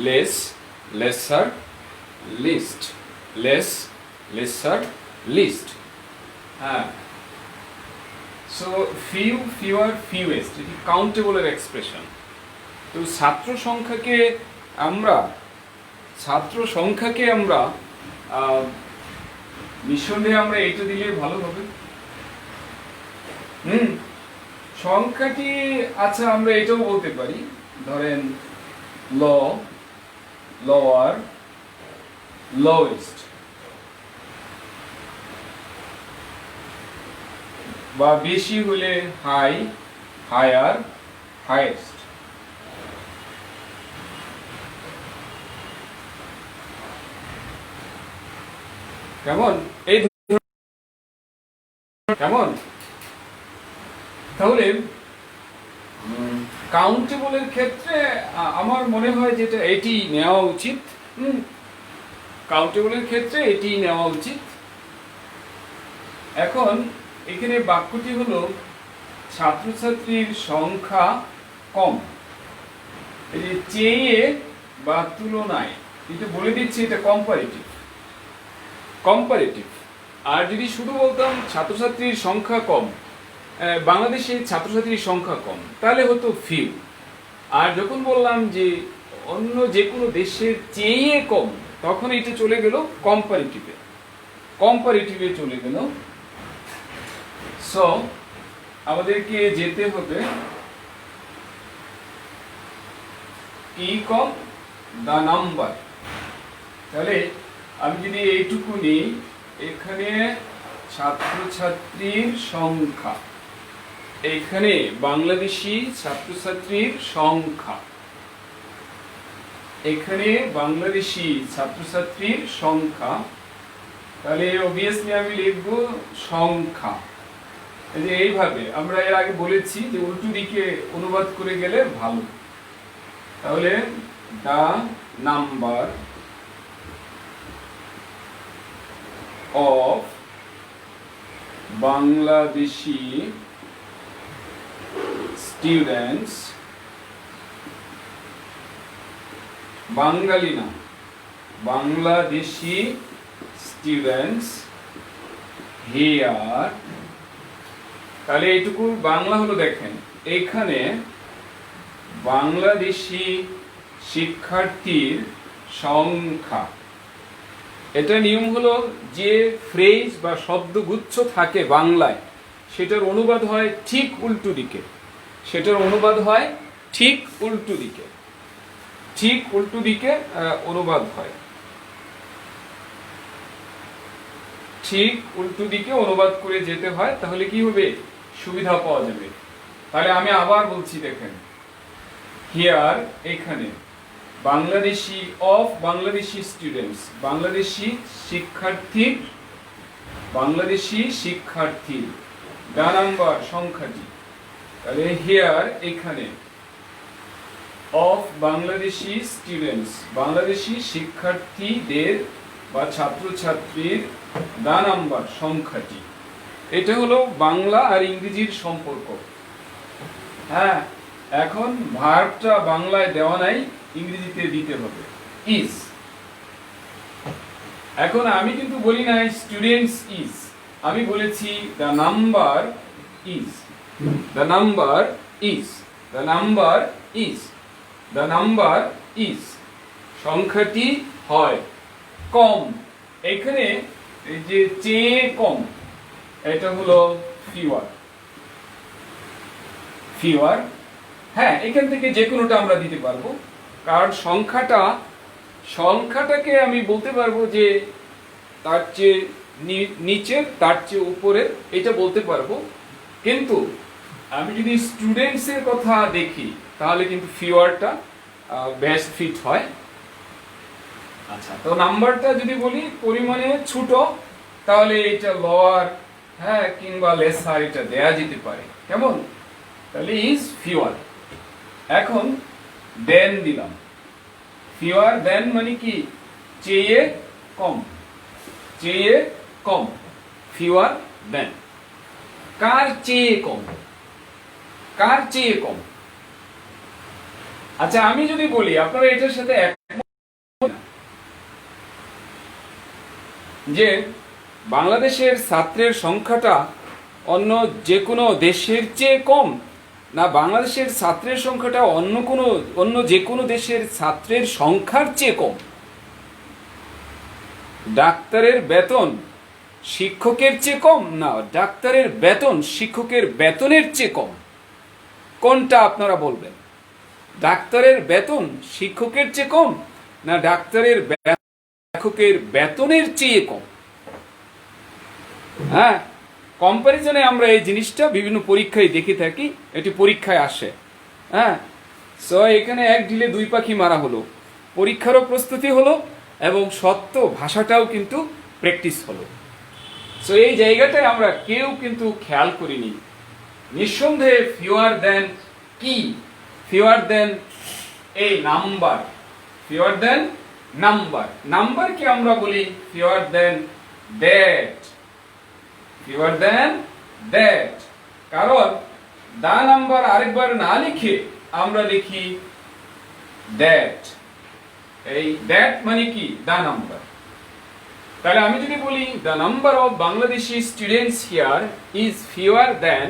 Less, lesser, least, less, lesser, least. হ্যাঁ, সো ফিউ, ফিওয়ার, ফিউয়েস্ট, এটি কাউন্টেবলের এক্সপ্রেশন। তো ছাত্র সংখ্যাকে আমরা নিঃসন্দেহে আমরা এটা দিলে ভালো হবে। সংখ্যাটি, আচ্ছা আমরা এটাও বলতে পারি, ধরেন লোয়ার, লোয়েস্ট, বা বেশি হলে হাই, হায়ার, হাইয়েস্ট। কেমন? এই কেমন? তাহলে কাউন্টেবলের ক্ষেত্রে আমার মনে হয় যেটা এটি নেওয়া উচিত। কাউন্টেবলের ক্ষেত্রে এটি নেওয়া উচিত। এখন এখানে বাক্যটি হলো ছাত্রছাত্রীর সংখ্যা কম, এই যে চেয়ে বা তুলনায়, এটা বলে দিচ্ছি এটা কম্পারেটিভ। আর যদি শুধু বলতাম ছাত্রছাত্রীর সংখ্যা কম, বাংলাদেশে ছাত্রছাত্রীর সংখ্যা কম, তাহলে হতো ফিউ। আর যখন বললাম যে অন্য যে কোনো দেশের চেয়ে কম, তখন এটা চলে গেল কম্পারেটিভে চলে গেল। সো আমাদেরকে যেতে হবে কি কম, দা নাম্বার। তাহলে আমি যদি এইটুকু নিই, এখানে ছাত্রছাত্রীর সংখ্যা, এখানে বাংলাদেশি ছাত্রছাত্রীর সংখ্যা, এখানে বাংলাদেশি ছাত্রছাত্রীর সংখ্যা, তাহলে অবভিয়াসলি আমি লিখব সংখ্যা। এইভাবে আমরা এর আগে বলেছি যে উল্টো দিকে অনুবাদ করে গেলে ভালো। তাহলে the number of Bangladeshi students, Bangali na, Bangladeshi students here, তাহলে এইটুকু বাংলা হলো, দেখেন এইখানে বাংলাদেশি শিক্ষার্থীর সংখ্যা, এটা নিয়ম হলো যে ফ্রেজ বা শব্দগুচ্ছ থাকে বাংলায়, সেটার অনুবাদ হয় ঠিক উল্টো দিকে, অনুবাদ হয় ঠিক উল্টো দিকে অনুবাদ হয়, ঠিক উল্টো দিকে অনুবাদ করে যেতে হয়। তাহলে কি হবে? সুবিধা পাওয়া যাবে। তাহলে আমি আবার বলছি, দেখেন হিয়ার, এখানে বাংলাদেশি অফ বাংলাদেশি স্টুডেন্টস, বাংলাদেশি শিক্ষার্থী, দা নাম্বার সংখ্যাটি, তাহলে হিয়ার এখানে অফ বাংলাদেশি স্টুডেন্টস, বাংলাদেশি শিক্ষার্থীদের বা ছাত্রছাত্রীর দা নাম্বার সংখ্যাটি। এটা হলো বাংলা আর ইংরেজির সম্পর্ক। হ্যাঁ, এখন ভার্বটা বাংলায় দেওয়া নাই, ইংরেজিতে দিতে হবে ইজ। এখন আমি কিন্তু বলি নাই স্টুডেন্টস ইজ, আমি বলেছি the number is, the number is, the number is, the number is, সংখ্যাটি হয় কম। এখানে এই যে চেয়ে কম, এটা হলো ফিওয়ার। ফিওয়ার, হ্যাঁ এখান থেকে যে কোনোটা আমরা দিতে পারবো, কারণ সংখ্যাটাকে আমি বলতে পারবো যে তার চেয়ে নিচের, তার চেয়ে উপরের, এটা বলতে পারবো। কিন্তু আমি যদি স্টুডেন্টসের কথা দেখি তাহলে কিন্তু ফিওয়ারটা বেস্ট ফিট হয়। আচ্ছা, তো নাম্বারটা যদি বলি পরিমাণে ছোট, তাহলে এটা লোয়ার, হ্যাঁ কিংবা লেসার এটা দেয়া যেতে পারে। কেমন? তাহলে ইজ ফিওয়ার। এখন দেন দিলাম, ফিওয়ার দেন মানে কি? চেয়ে কম, চেয়ে কম, ফিওয়ার দেন। কার চেয়ে কম? কার চেয়ে কম? আচ্ছা, আমি যদি বলি আপনারা এটার সাথে যে বাংলাদেশের ছাত্রের সংখ্যাটা অন্য যে কোনো দেশের চেয়ে কম, না বাংলাদেশের ছাত্রের সংখ্যাটা অন্য যে কোনো দেশের ছাত্রের সংখ্যার চেয়ে কম? ডাক্তারের বেতন শিক্ষকের চেয়ে কম, না ডাক্তারের বেতন শিক্ষকের বেতনের চেয়ে কম? কোনটা আপনারা বলবেন? ডাক্তারের বেতন শিক্ষকের চেয়ে কম, না ডাক্তারের শিক্ষকের বেতনের চেয়ে কম? হ্যাঁ, কম্পারিজনে আমরা এই জিনিসটা বিভিন্ন পরীক্ষায় দেখে থাকি, এটি পরীক্ষায় আসে। হ্যাঁ, সো এখানে এক ঢিলে দুই পাখি মারা হলো, পরীক্ষারও প্রস্তুতি হলো এবং সত্য ভাষাটাও কিন্তু প্র্যাকটিস হলো। সো এই জায়গাটায় আমরা কেউ কিন্তু খেয়াল করিনি। নিঃসন্দেহে ফিওয়ার দেন কি? ফিওয়ার দেন এই নাম্বার, ফিওয়ার দেন নাম্বার। নাম্বারকে আমরা বলি fewer than that, fewer than that. কারণ দা নাম্বার আরেকবার না লিখে আমরা লিখি দ্যাট। এই দ্যাট মানে কি? The number. তাহলে আমি যদি বলি the number of Bangladeshi students here is fewer than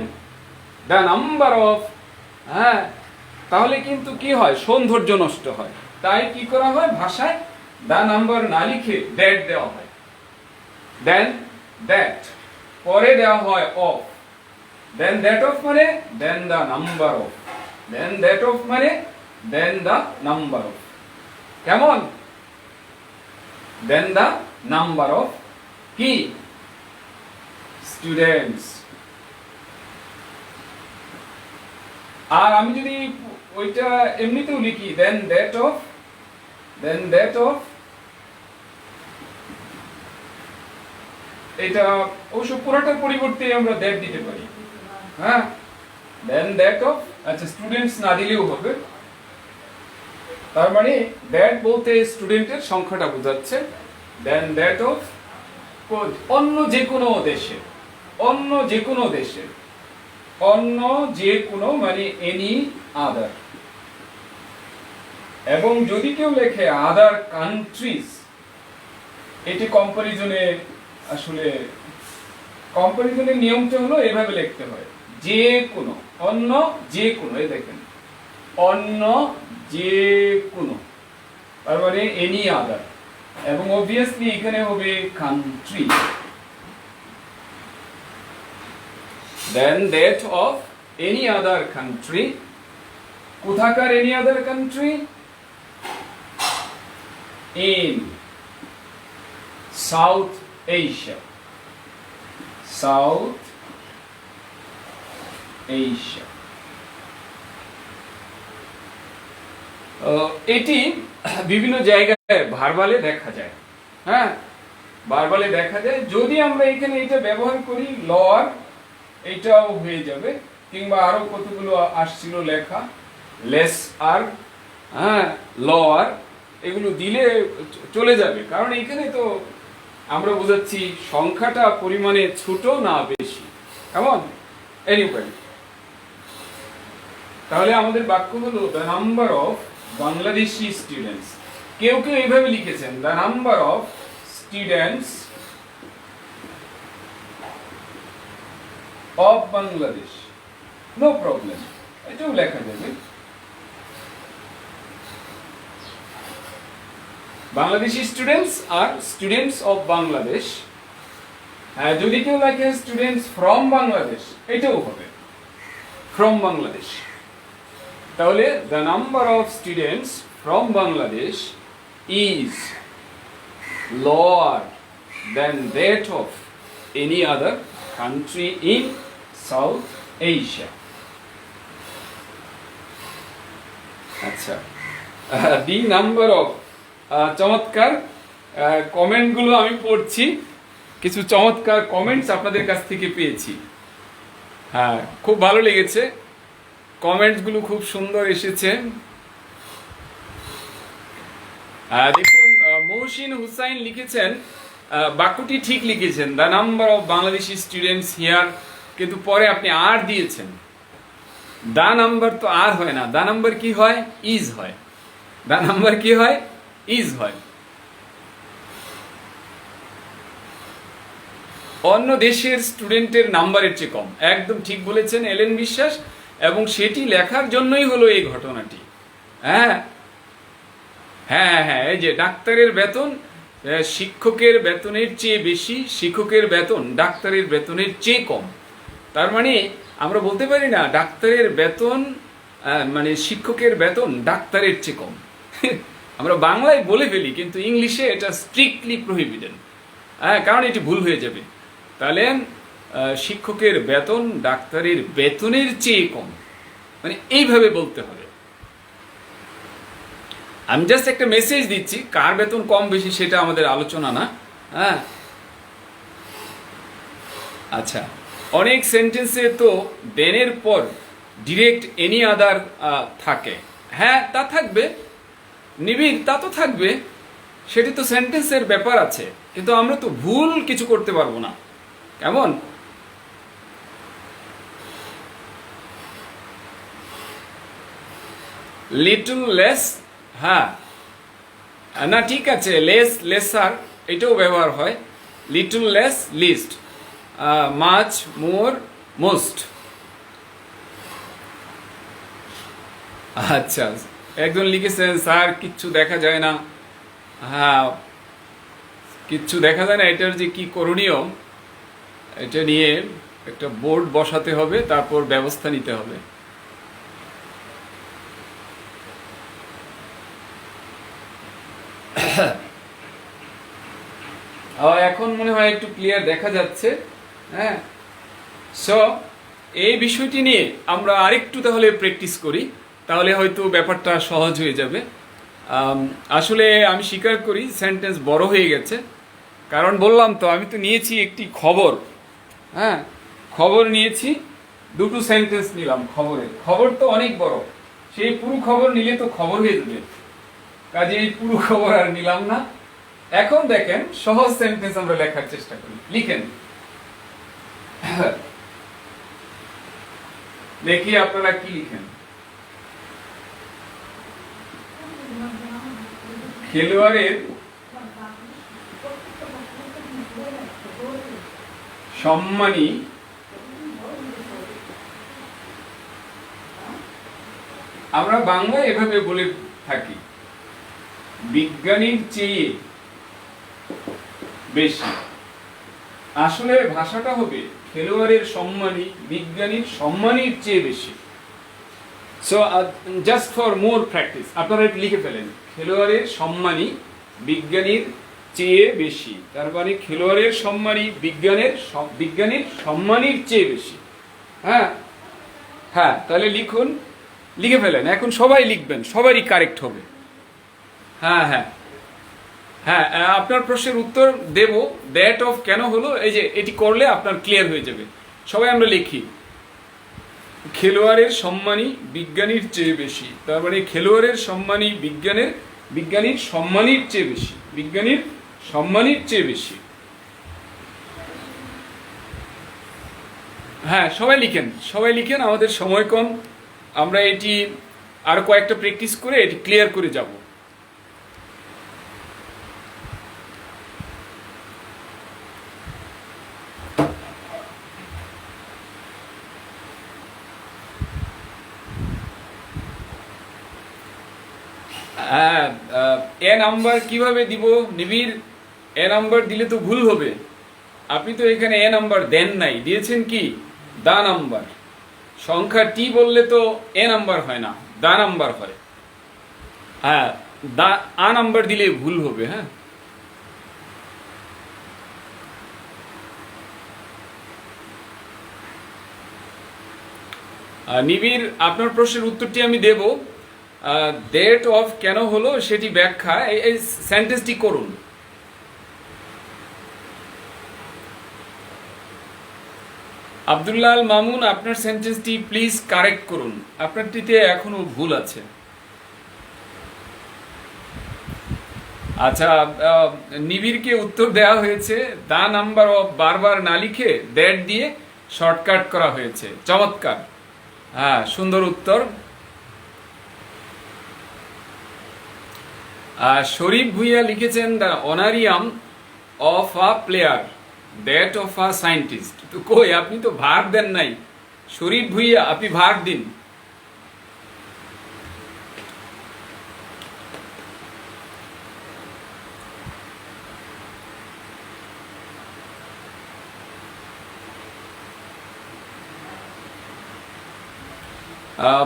the number of, হ্যাঁ, তাহলে কিন্তু কি হয়? সৌন্দর্য নষ্ট হয়। তাই কি করা হয়? ভাষায় দা নাম্বার না লিখে দ্যাট দেওয়া হয়। দেন দ্যাট, পরে দেওয়া হয় অফ। দেন দ্যাট অফ মানে than the number of, than that of মানে দেন দা নাম্বার অফ। কেমন? দেন দা নাম্বার অফ কি? স্টুডেন্টস। আর আমি যদি ওইটা এমনিতেও লিখি than that of, than that of, এটা অবশ্য পুরোটার পরিবর্তে আমরা দ্যাট দিতে পারি। হ্যাঁ, দেন দ্যাট অফ, আচ্ছা স্টুডেন্টস না দিলেও হবে। তার মানে দ্যাট বলতে স্টুডেন্টের সংখ্যাটা বোঝাচ্ছে। দেন দ্যাট অফ অন্য যে কোনো দেশে, অন্য যে কোনো দেশে, অন্য যে কোনো মানে এনি আদার। এবং যদি কেউ লেখে আদার কান্ট্রিজ, এটি কম্পারিজনে, আসলে কম্পারিজনের নিয়মটা হলো এভাবে লিখতে হয়, যে কোনো, অন্য যে কোনো। এই দেখেন, অন্য যে কোনো, তার মানে এনি আদার, এবং অবভিয়াসলি এখানে হবে country. Than that of any other country. কোথাকার any other country? In South Asia, South Asia. এটি বিভিন্ন জায়গায় ভার্বালে দেখা যায়। হ্যাঁ, ভার্বালে দেখা যায়। যদি আমরা এখানে এটা ব্যবহার করি লর, এটাও হয়ে যাবে। কিংবা আরো কতগুলো আসছিল লেখা, লেস আর, হ্যাঁ লর, এগুলো দিলে চলে যাবে। কারণ এখানে তো আমরা বোঝাচ্ছি সংখ্যাটা পরিমাণে ছোট না বেশি। কেমন? এনিওয়ে, তাহলে আমাদের বাক্য হলো the number of Bangladeshi students. কেউ কেউ এইভাবে লিখেছেন the number of students of Bangladesh. No problem, এটাও লেখা যাবে। বাংলাদেশি স্টুডেন্টস আর স্টুডেন্টস অফ বাংলাদেশ। হ্যাঁ, যদি কেউ লেখে স্টুডেন্টস ফ্রম বাংলাদেশ, এটাও হবে। from Bangladesh. তাহলে the number of students from Bangladesh is lower than that of any other country in South Asia. আচ্ছা, the number of চমৎকার কমেন্টগুলো আমি পড়ছি, কিছু চমৎকার কমেন্টস আপনাদের কাছ থেকে পেয়েছি। হ্যাঁ, খুব ভালো লেগেছে, কমেন্টসগুলো খুব সুন্দর এসেছে। দেখুন, মহসিন হুসাইন লিখেছেন, বাক্যটি ঠিক লিখেছেন, the number of Bangladeshi students here, কিন্তু পরে আপনি আর দিয়েছেন। দা নাম্বার তো আর হয় না, দা নাম্বার কি হয়? ইজ হয়। দা নাম্বার কি হয়? ইজ হয়। অন্য দেশের স্টুডেন্টের নাম্বারের চেয়ে কম, একদম ঠিক বলেছেন এলেন বিশ্বাস, এবং সেটি লেখার জন্যই হলো এই ঘটনাটি। হ্যাঁ হ্যাঁ হ্যাঁ, এই যে ডাক্তারের বেতন শিক্ষকের বেতনের চেয়ে বেশি, শিক্ষকের বেতন ডাক্তারের বেতনের চেয়ে কম। তার মানে আমরা বলতে পারি না ডাক্তারের বেতন মানে শিক্ষকের বেতন ডাক্তারের চেয়ে কম। আমরা বাংলায় বলে ফেলি, কিন্তু ইংলিশে এটা স্ট্রিক্টলি প্রহিবিটেড। হ্যাঁ, কারণ এটি ভুল হয়ে যাবে। তাহলে শিক্ষকের বেতন ডাক্তারের বেতনের চেয়ে কম, মানে এইভাবে বলতে হবে। আমি জাস্ট একটা মেসেজ দিচ্ছি, কার বেতন কম বেশি সেটা আমাদের আলোচনা না। হ্যাঁ, আচ্ছা, অনেক সেন্টেন্সে তো দেনের পর ডিরেক্ট এনি আদার থাকে। হ্যাঁ, তা থাকবে, নিবিড় তা তো থাকবে, সেটি তো সেন্টেন্সের ব্যাপার আছে, কিন্তু আমরা তো ভুল কিছু করতে পারবো না। কেমন? লিটল লেস, হ্যাঁ না ঠিক আছে, লেস লেসার এটাও ব্যবহার হয়। Little less least, much more most. আচ্ছা, একজন লিখেছেন স্যার কিচ্ছু দেখা যায় না। হ্যাঁ, কিচ্ছু দেখা যায় না, এটার যে কি করণীয় এটা নিয়ে একটা বোর্ড বসাতে হবে, তারপর ব্যবস্থা নিতে হবে। এখন মনে হয় একটু ক্লিয়ার দেখা যাচ্ছে। হ্যাঁ, সো এই বিষয়টি নিয়ে আমরা আরেকটু তাহলে প্র্যাকটিস করি, তাহলে হয়তো ব্যাপারটা সহজ হয়ে যাবে। আসলে আমি স্বীকার করি সেন্টেন্স বড় হয়ে গেছে, কারণ বললাম তো আমি তো নিয়েছি একটি খবর। হ্যাঁ, খবর নিয়েছি, দুটো সেন্টেন্স নিলাম খবরের। খবর তো অনেক বড়, সেই পুরো খবর নিলে তো খবর হয়ে যাবে, কাজে এই পুরো খবর আর নিলাম না। এখন দেখেন সহজ সেন্টেন্স আমরা লেখার চেষ্টা করি। লিখেন, দেখি আপনারা কি লিখেন। খেলোয়াড়ের সম্মানী আমরা বাংলায় এভাবে বলে থাকি, বিজ্ঞানীর চেয়ে বেশি। আসলে ভাষাটা হবে খেলোয়াড়ের সম্মানী বিজ্ঞানীর সম্মানীর চেয়ে বেশি। So just for more practice আপনারা একটু লিখে ফেলেন, খেলোয়াড়ের সম্মানী বিজ্ঞানীর চেয়ে বেশি। তার মানে খেলোয়াড়ের সম্মানী বিজ্ঞানীর সম্মানীর চেয়ে বেশি। হ্যাঁ হ্যাঁ, তাহলে লিখুন, লিখে ফেলেন। এখন সবাই লিখবেন, সবারই কারেক্ট হবে। হ্যাঁ হ্যাঁ হ্যাঁ, আপনার প্রশ্নের উত্তর দেব। দ্যাট অফ কেন হলো, এই যে এটি করলে আপনার ক্লিয়ার হয়ে যাবে। সবাই আমরা লিখি, খেলোয়াড়ের সম্মানী বিজ্ঞানীর চেয়ে বেশি। তার মানে খেলোয়াড়ের সম্মানী বিজ্ঞানীর সম্মানীর চেয়ে বেশি, বিজ্ঞানীর সম্মানীর চেয়ে বেশি। হ্যাঁ, সবাই লিখেন, আমাদের সময় কম, আমরা এটি আরো কয়েকটা প্র্যাকটিস করে এটি ক্লিয়ার করে যাব। এ নাম্বার কিভাবে দিব নিবিড়? এ নাম্বার দিলে তো ভুল হবে। আপনি তো এখানে এ নাম্বার দেন নাই, দিয়েছেন কি দা নাম্বার। সংখ্যা টি বললে তো এ নাম্বার হয় না, দা নাম্বার হয়। হ্যাঁ, দা আ নাম্বার দিলে ভুল হবে। হ্যাঁ, নিবিড়, আপনার প্রশ্নের উত্তরটি আমি দেব। ডেট অফ কেন হলো সেটি ব্যাখ্যা, এই সেন্টেন্সটি করুন। আব্দুল্লাহ মামুন, আপনার সেন্টেন্সটি প্লিজ কারেক্ট করুন, আপনারটিতে এখনো ভুল আছে। আচ্ছা, নিবিড়কে উত্তর দেওয়া হয়েছে দা নাম্বার অফ বারবার না লিখে দ্যাট দিয়ে শর্টকাট করা হয়েছে। চমৎকার, হ্যাঁ, সুন্দর উত্তর। শরীফ ভুইয়া লিখেছেন the honorarium of a player, that of a scientist. তো কই, আপনি তো ভার দেন নাই। শরীফ ভুইয়া, আপনি ভার দিন।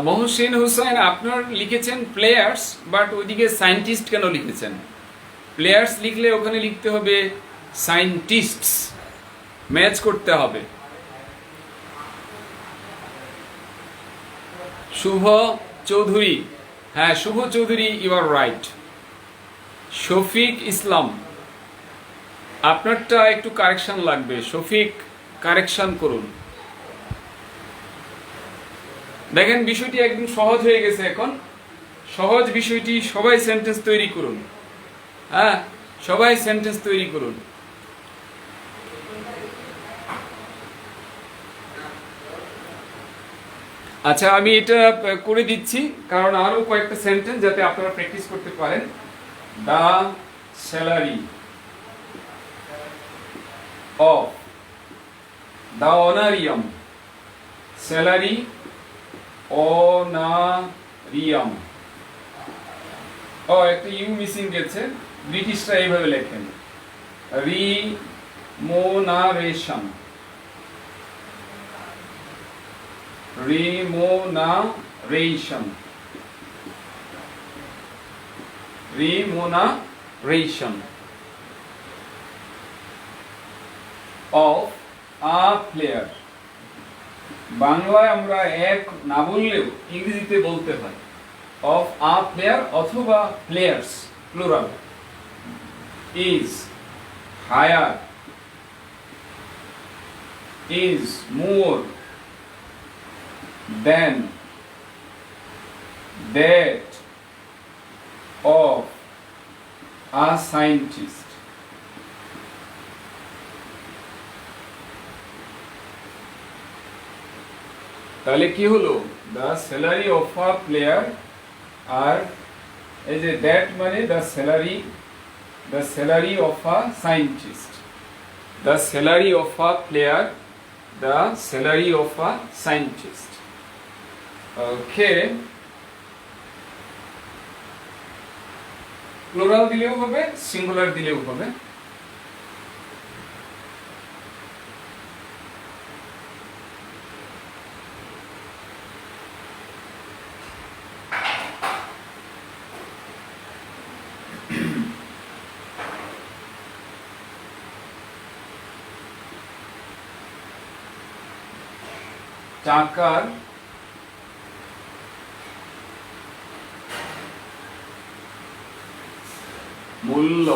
মহসিন হুসাইন, আপনার লিখেছেন প্লেয়ার্স, বাট ওইদিকে সায়েন্টিস্ট কেন লিখেছেন? প্লেয়ার্স লিখলে ওখানে লিখতে হবে সায়েন্টিস্টস, ম্যাচ করতে হবে। শুভ চৌধুরী, হ্যাঁ Shubho Chowdhury, you are right. Shafiq Islam, আপনারটা একটু কারেকশন লাগবে। শফিক, কারেকশন করুন। দেখেন, বিষয়টি একদম সহজ হয়ে গেছে এখন। সহজ বিষয়টি, সবাই সেন্টেন্স তৈরি করুন। হ্যাঁ, সবাই সেন্টেন্স তৈরি করুন। আচ্ছা, আমি এটা করে দিচ্ছি, কারণ আরো কয়েকটা সেন্টেন্স যাতে আপনারা প্র্যাকটিস করতে পারেন। The salary of, the honorarium, salary honorarium. ও, একটা ইউ মিসিং গেছে, ব্রিটিশরা এইভাবে লেখেন রিমোনারেশন, রিমোনারেশন, রিমোনারেশন অফ আ প্লেয়ার। বাংলায় আমরা এক না বললেও ইংরেজিতে বলতে হয় অফ আ প্লেয়ার অথবা players, plural. Is higher, is more than, that of a scientist. তাহলে কি হলো? The salary of a player, আর এই যে দ্যাট মানে the salary of a scientist, the salary of a player, the salary of a scientist. Okay, plural দিলেও হবে, singular দিলেও হবে। টাকার মূল্য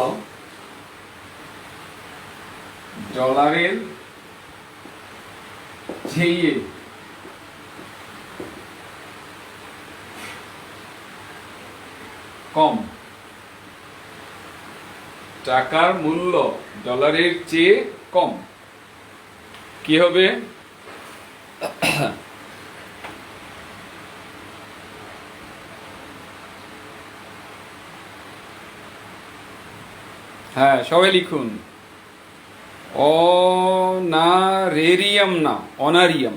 ডলারের চেয়ে কম। টাকার মূল্য ডলারের চেয়ে কম, কি হবে? হ্যাঁ, সবাই লিখুন। অনারেরিয়াম না, অনারিয়াম।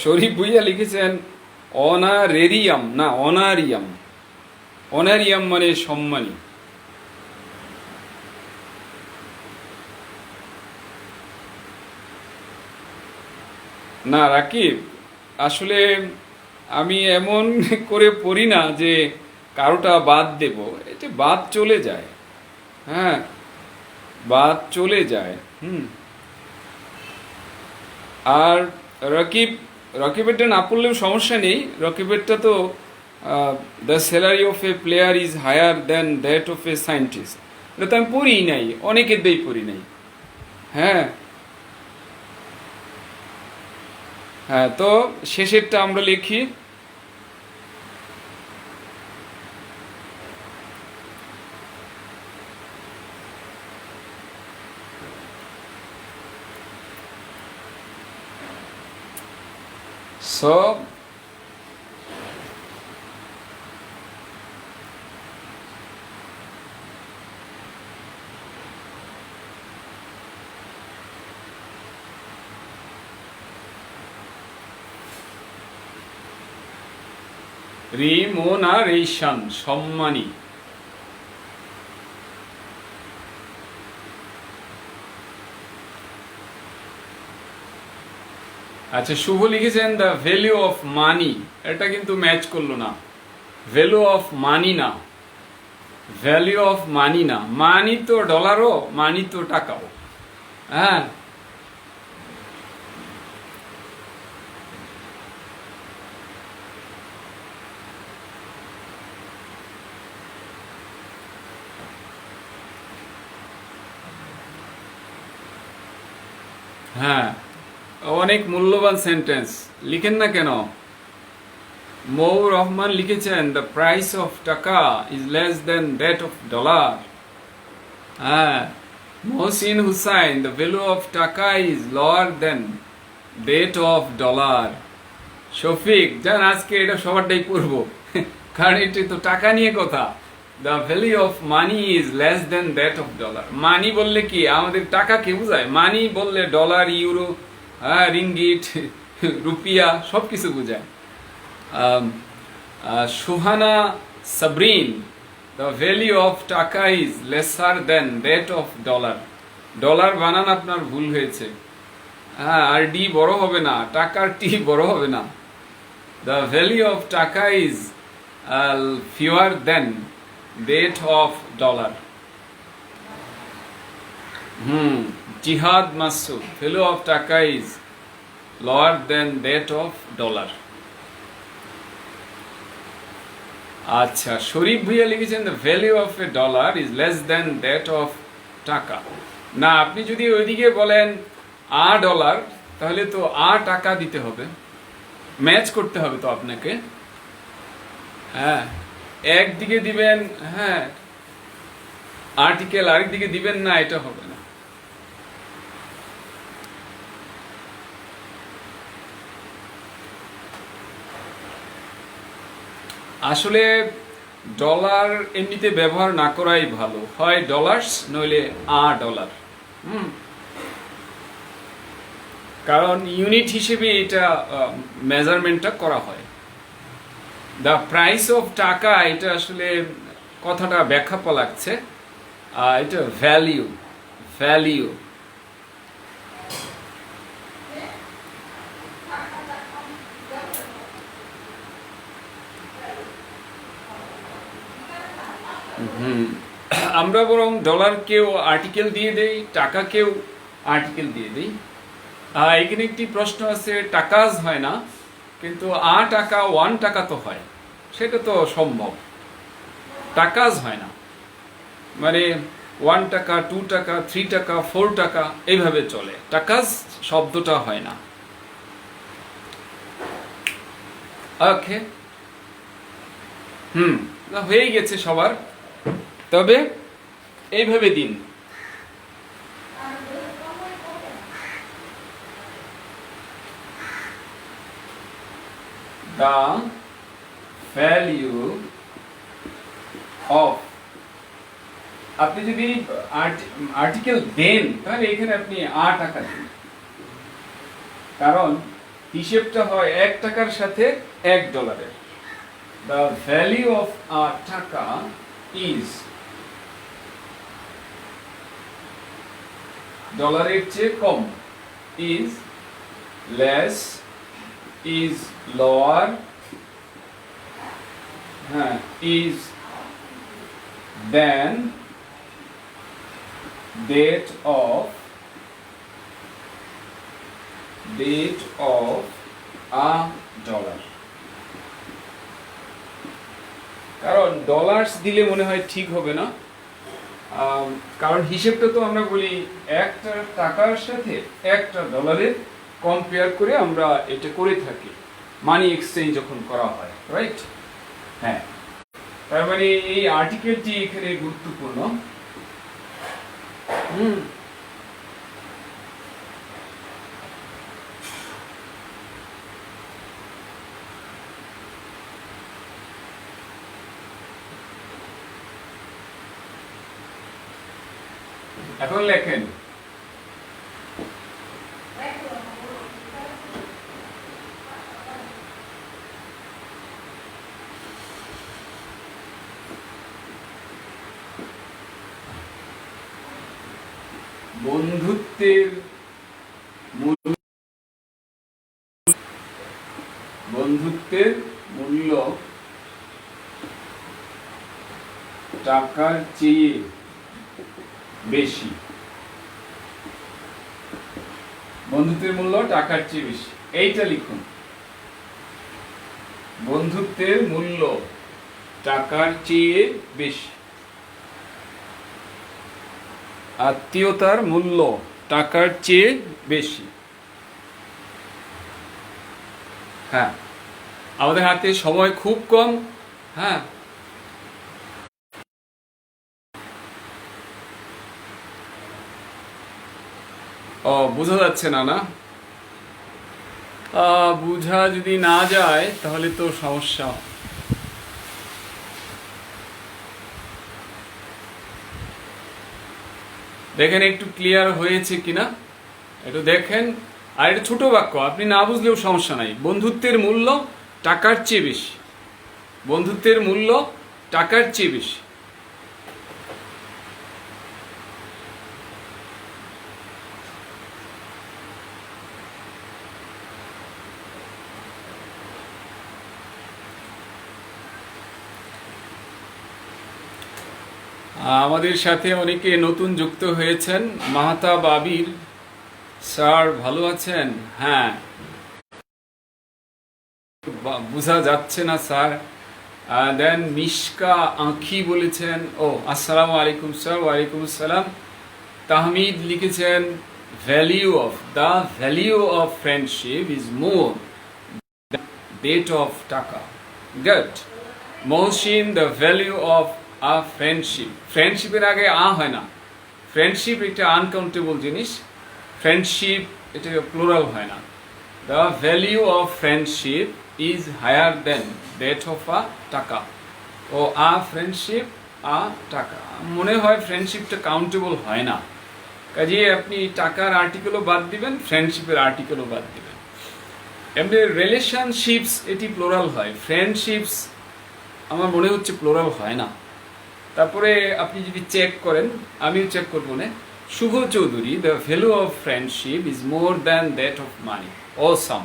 শরীফ ভুইয়া লিখেছেন অনারেরিয়াম না, অনারিয়াম। অনারিয়াম মানে সম্মানী। না রাকিব, আসলে আমি এমন করে পড়ি না যে কারোটা বাদ দেব, এটা বাদ চলে যায়। হ্যাঁ, বাদ চলে যায়। আর রকিব, রকিবেরটা না পড়লেও সমস্যা নেই। রকিবেরটা তো the salary of a player is higher than that of a scientist, এটা তো আমি পড়ি নাই, অনেকের দেই পড়ি নাই। হ্যাঁ হ্যাঁ, তো শেষেরটা আমরা লিখি। সো রিমোনারেশন, সম্মানী। আচ্ছা, শুভ লিখেছেন দ্য ভ্যালু অফ মানি, এটা কিন্তু ম্যাচ করলো না। ভ্যালু অফ মানি না, ভ্যালু অফ মানি না। মানি তো ডলারও, মানি তো টাকাও। হ্যাঁ হ্যাঁ, অনেক মূল্যবান সেন্টেন্স, লিখেন না কেন? মৌ রহমান লিখেছেন the price of taka is less than that of dollar. হ্যাঁ, Mohsin Hussain the value of taka is lower than that of dollar. Shafiq Jan, আজকে এটা সবারটাই পড়বো, কারণ এটি তো টাকা নিয়ে কথা। The value of money is less than that of dollar. Money বললে কি আমাদের টাকা কে বোঝায়? মানি বললে ডলার, ইউরো, রিঙ্গিট, রুপিয়া সব কিছু বোঝায়। Suhana Sabrin the value of taka is lesser than that of dollar. Dollar বানান আপনার ভুল হয়েছে। হ্যাঁ, আর ডি বড় হবে না, টাকার টি বড় হবে না। The value of taka is fewer than that of dollar. Jihad Masud, value of taka is lower than that of dollar. আচ্ছা, শরীফ ভুইয়া লিখেছেন the value of a dollar is less than that of টাকা। না, আপনি যদি ওইদিকে বলেন $, তাহলে তো টাকা দিতে হবে, ম্যাচ করতে হবে তো আপনাকে। হ্যাঁ, একদিকে দিবেন হ্যাঁ আর্টিকেল, আরেকদিকে দিবেন না, এটা হবে না। আসলে ডলার এমনিতে ব্যবহার না করাই ভালো, হয় ডলার্স নইলে $। কারণ ইউনিট হিসেবে এটা মেজারমেন্টটা করা হয়। দ্য প্রাইস অফ টাকা, এটা আসলে কথাটা ব্যাখ্যা লাগছে, এটা ভ্যালিউ, ভ্যালিউ। আমরা বরং ডলারকেও আর্টিকেল দিয়ে দেই, টাকাকেও আর্টিকেল দিয়ে দেই। এখানে একটি প্রশ্ন আছে, টাকাজ হয় না, কিন্তু টাকা, $1 তো হয়, সেটা তো সম্ভব। টাকাজ হয় না মানে $1, $2, $3, $4 এইভাবে চলে, টাকাজ শব্দটা হয় না। ওকে, হয়ে গেছে সবার, তবে এইভাবে দিন। The value of, আপনি যদি আর্টিকেল দেন তাহলে এখানে আপনি $টাকা দিন, কারণ হিসেবটা হয় $1 সাথে $1। The value of টাকা is ডলারের চেয়ে কম, is less is lower, is than that of a dollar. কারণ ডলার্স দিলে মনে হয় ঠিক হবে না, কারণ হিসেবটা তো আমরা বলি একটা টাকার সাথে একটা ডলারের কম্পেয়ার করে আমরা এটা করে থাকি মানি এক্সচেঞ্জ যখন করা হয়, রাইট? হ্যাঁ, তার মানে এই আর্টিকেলটি এখানে গুরুত্বপূর্ণ। এখন লেখেন বন্ধুত্বের মূল্য টাকার চেয়ে বেশি। বন্ধুত্বের মূল্য টাকার চেয়ে বেশি, এইটা লিখুন। বন্ধুত্বের মূল্য টাকার চেয়ে বেশি। আত্মীয়তার মূল্য টাকার চেয়ে বেশি। হ্যাঁ, আমাদের হাতে সময় খুব কম। হ্যাঁ, বোঝা যাচ্ছে না? না, বোঝা যদি না যায় তাহলে তো সমস্যা। দেখেন একটু ক্লিয়ার হয়েছে কিনা, একটু দেখেন। আর এটা ছোট বাক্য, আপনি না বুঝলেও সমস্যা নাই। বন্ধুত্বের মূল্য টাকার চেয়ে বেশি। বন্ধুত্বের মূল্য টাকার চেয়ে বেশি। আমাদের সাথে অনেকে নতুন যুক্ত হয়েছেন। মাহতাব আবির স্যার, ভালো আছেন? হ্যাঁ, বোঝা যাচ্ছে না স্যার। দেন মিশকা আঁখি বলেছেন, ও আসসালামু আলাইকুম স্যার। ওয়ালাইকুম আসসালাম। তাহমিদ লিখেছেন, the value of friendship is more that of taka. Good. Mohsin, the value of a friendship. ফ্রেন্ডশিপের আগে হয় না। ফ্রেন্ডশিপ একটা আনকাউন্টেবল জিনিস। ফ্রেন্ডশিপ এটা প্লুরাল হয় না। The value of friendship is higher than that of a taka. ও আ ফ্রেন্ডশিপ, আ টাকা। মনে হয় ফ্রেন্ডশিপটা কাউন্টেবল হয় না, কাজে আপনি টাকার আর্টিকেলও বাদ দিবেন, ফ্রেন্ডশিপের আর্টিকেলও বাদ দিবেন। এমনি রিলেশনশিপস এটি প্লোরাল হয়, ফ্রেন্ডশিপস আমার মনে হচ্ছে প্লোরাল হয় না। তারপরে আপনি যদি চেক করেন, আমিও চেক করবো না। Shubho Chowdhury, the value of friendship is more than that of money. Awesome.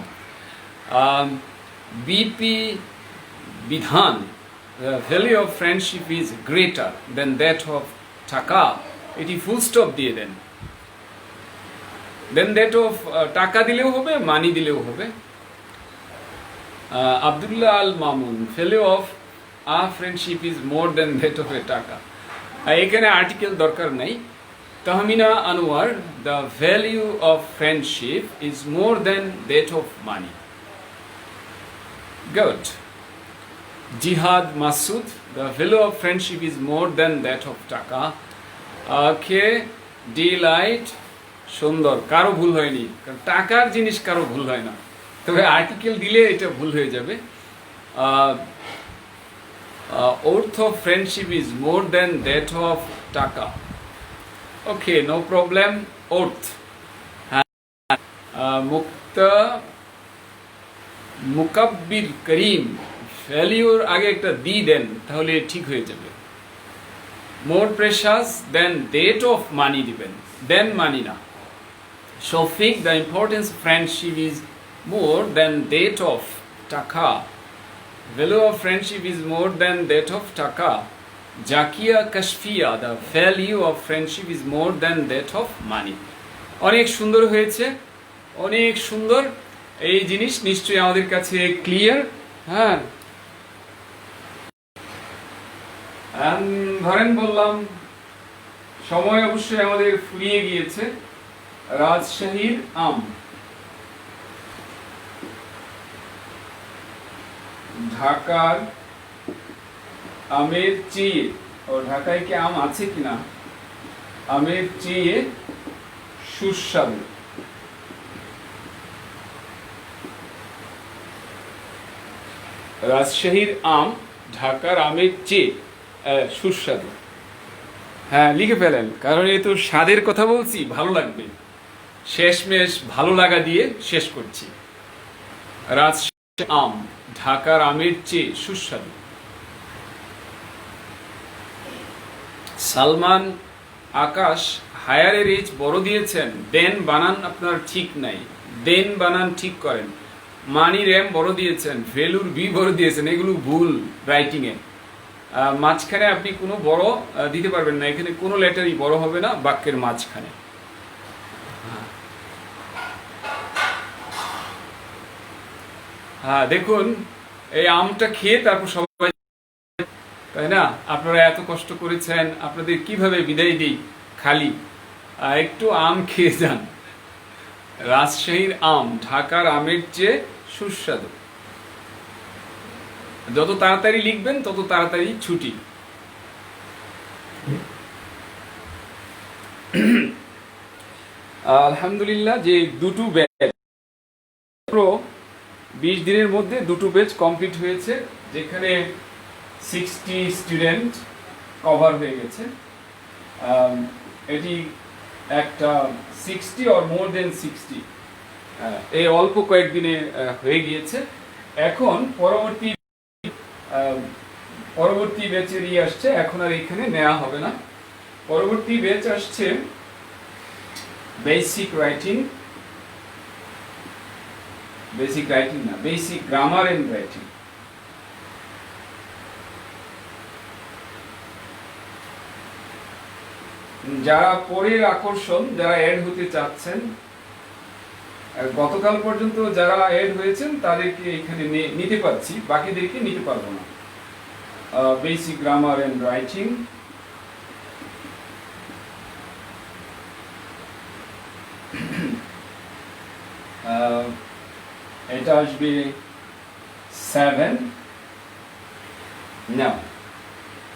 BP Bidhan, the value of friendship is greater than that of taka. এটি ফুল স্টপ দিয়ে দেন। দেন দ্যাট অফ টাকা দিলেও হবে, মানি দিলেও হবে। Abdullah Al Mamun, value of a friendship is more than that of a taka. এখানে article দরকার নেই। Tahmina Anwar, the value of friendship is more than that of money. Good. Jihad Masud, the value of friendship is more than that of taka. Okay. Deloitte, সুন্দর। কারো ভুল হয়নি, কারণ টাকার জিনিস কারো ভুল হয় না, তবে আর্টিকেল দিলে এটা ভুল হয়ে যাবে। Worth of friendship is more than that of taka. Okay, no problem. Worth. Mukabbir করিম, ভ্যালিউর আগে একটা দি দেন, তাহলে ঠিক হয়ে যাবে। More precious than that of money দিবেন, দেন মানি না। Shafiq, the importance of friendship is more than that of টাকা, value of friendship is more than that of টাকা, Zakia Kashfia, the value of friendship is more than that of money. অনেক সুন্দর হয়েছে, অনেক সুন্দর। এই জিনিস নিশ্চয়ই আমাদের কাছে ক্লিয়ার। হ্যাঁ, ধরেন বললাম সময় অবশ্যই আমাদের ফুরিয়ে গিয়েছে। রাজশাহীর আম, ঢাকার আমের চেয়ে, ও ঢাকায় কি আম আছে কিনা, আমের চেয়ে সুস্বাদু। রাজশাহীর আম ঢাকার আমের চেয়ে সুস্বাদু। হ্যাঁ, লিখে ফেলেন, কারণ এই তো স্বাদের কথা বলছি, ভালো লাগবে। শেষমেশ ভালো লাগা দিয়ে শেষ করছি। রাজশাহীর আম ঢাকার আমের চেয়ে সুস্বাদু। সালমান আকাশ, হায়ারের এইচ বড় দিয়েছেন, দেন বানান আপনার ঠিক নাই, দেন বানান ঠিক করেন। মানি র্যাম বড় দিয়েছেন, ভ্যালুর বি বড় দিয়েছেন, এগুলো ভুল রাইটিং এ। মাঝখানে আপনি কোনো বড় দিতে পারবেন না, এখানে কোনো লেটারই বড় হবে না বাক্যের মাঝখানে। হ্যাঁ, দেখুন এই আমটা খেয়ে তারপর সবাই, তাই না? আপনারা এত কষ্ট করেছেন, আপনাদের কিভাবে বিদায় দিই খালি। একটু আম খেয়ে যান। রাজশাহীর আম ঢাকার আমের চেয়ে সুস্বাদু। যত তাড়াতাড়ি লিখবেন তত তাড়াতাড়ি ছুটি। আলহামদুলিল্লাহ, যে দুটো ব্যাচ 20 দিনের মধ্যে দুটো ব্যাচ কমপ্লিট হয়েছে, যেখানে 60 স্টুডেন্ট কভার হয়ে গেছে। এটি একটা 60 or more than 60 এই অল্প কয়েকদিনে হয়ে গিয়েছে। এখন পরবর্তী ব্যাচের আসছে, এখন আর এখানে নেওয়া হবে না। পরবর্তী ব্যাচ আসছে বেসিক রাইটিং না, বেসিক গ্রামার এন্ড রাইটিং। যারা পরের আকর্ষণ, যারা অ্যাড হতে চাচ্ছেন, গতকাল পর্যন্ত যারা অ্যাড হয়েছেন তাদেরকে এখানে নিতে পারছি, বাকিদেরকে নিতে পারবো না। বেসিক গ্রামার এন্ড রাইটিং, এটা আসবে 7 না,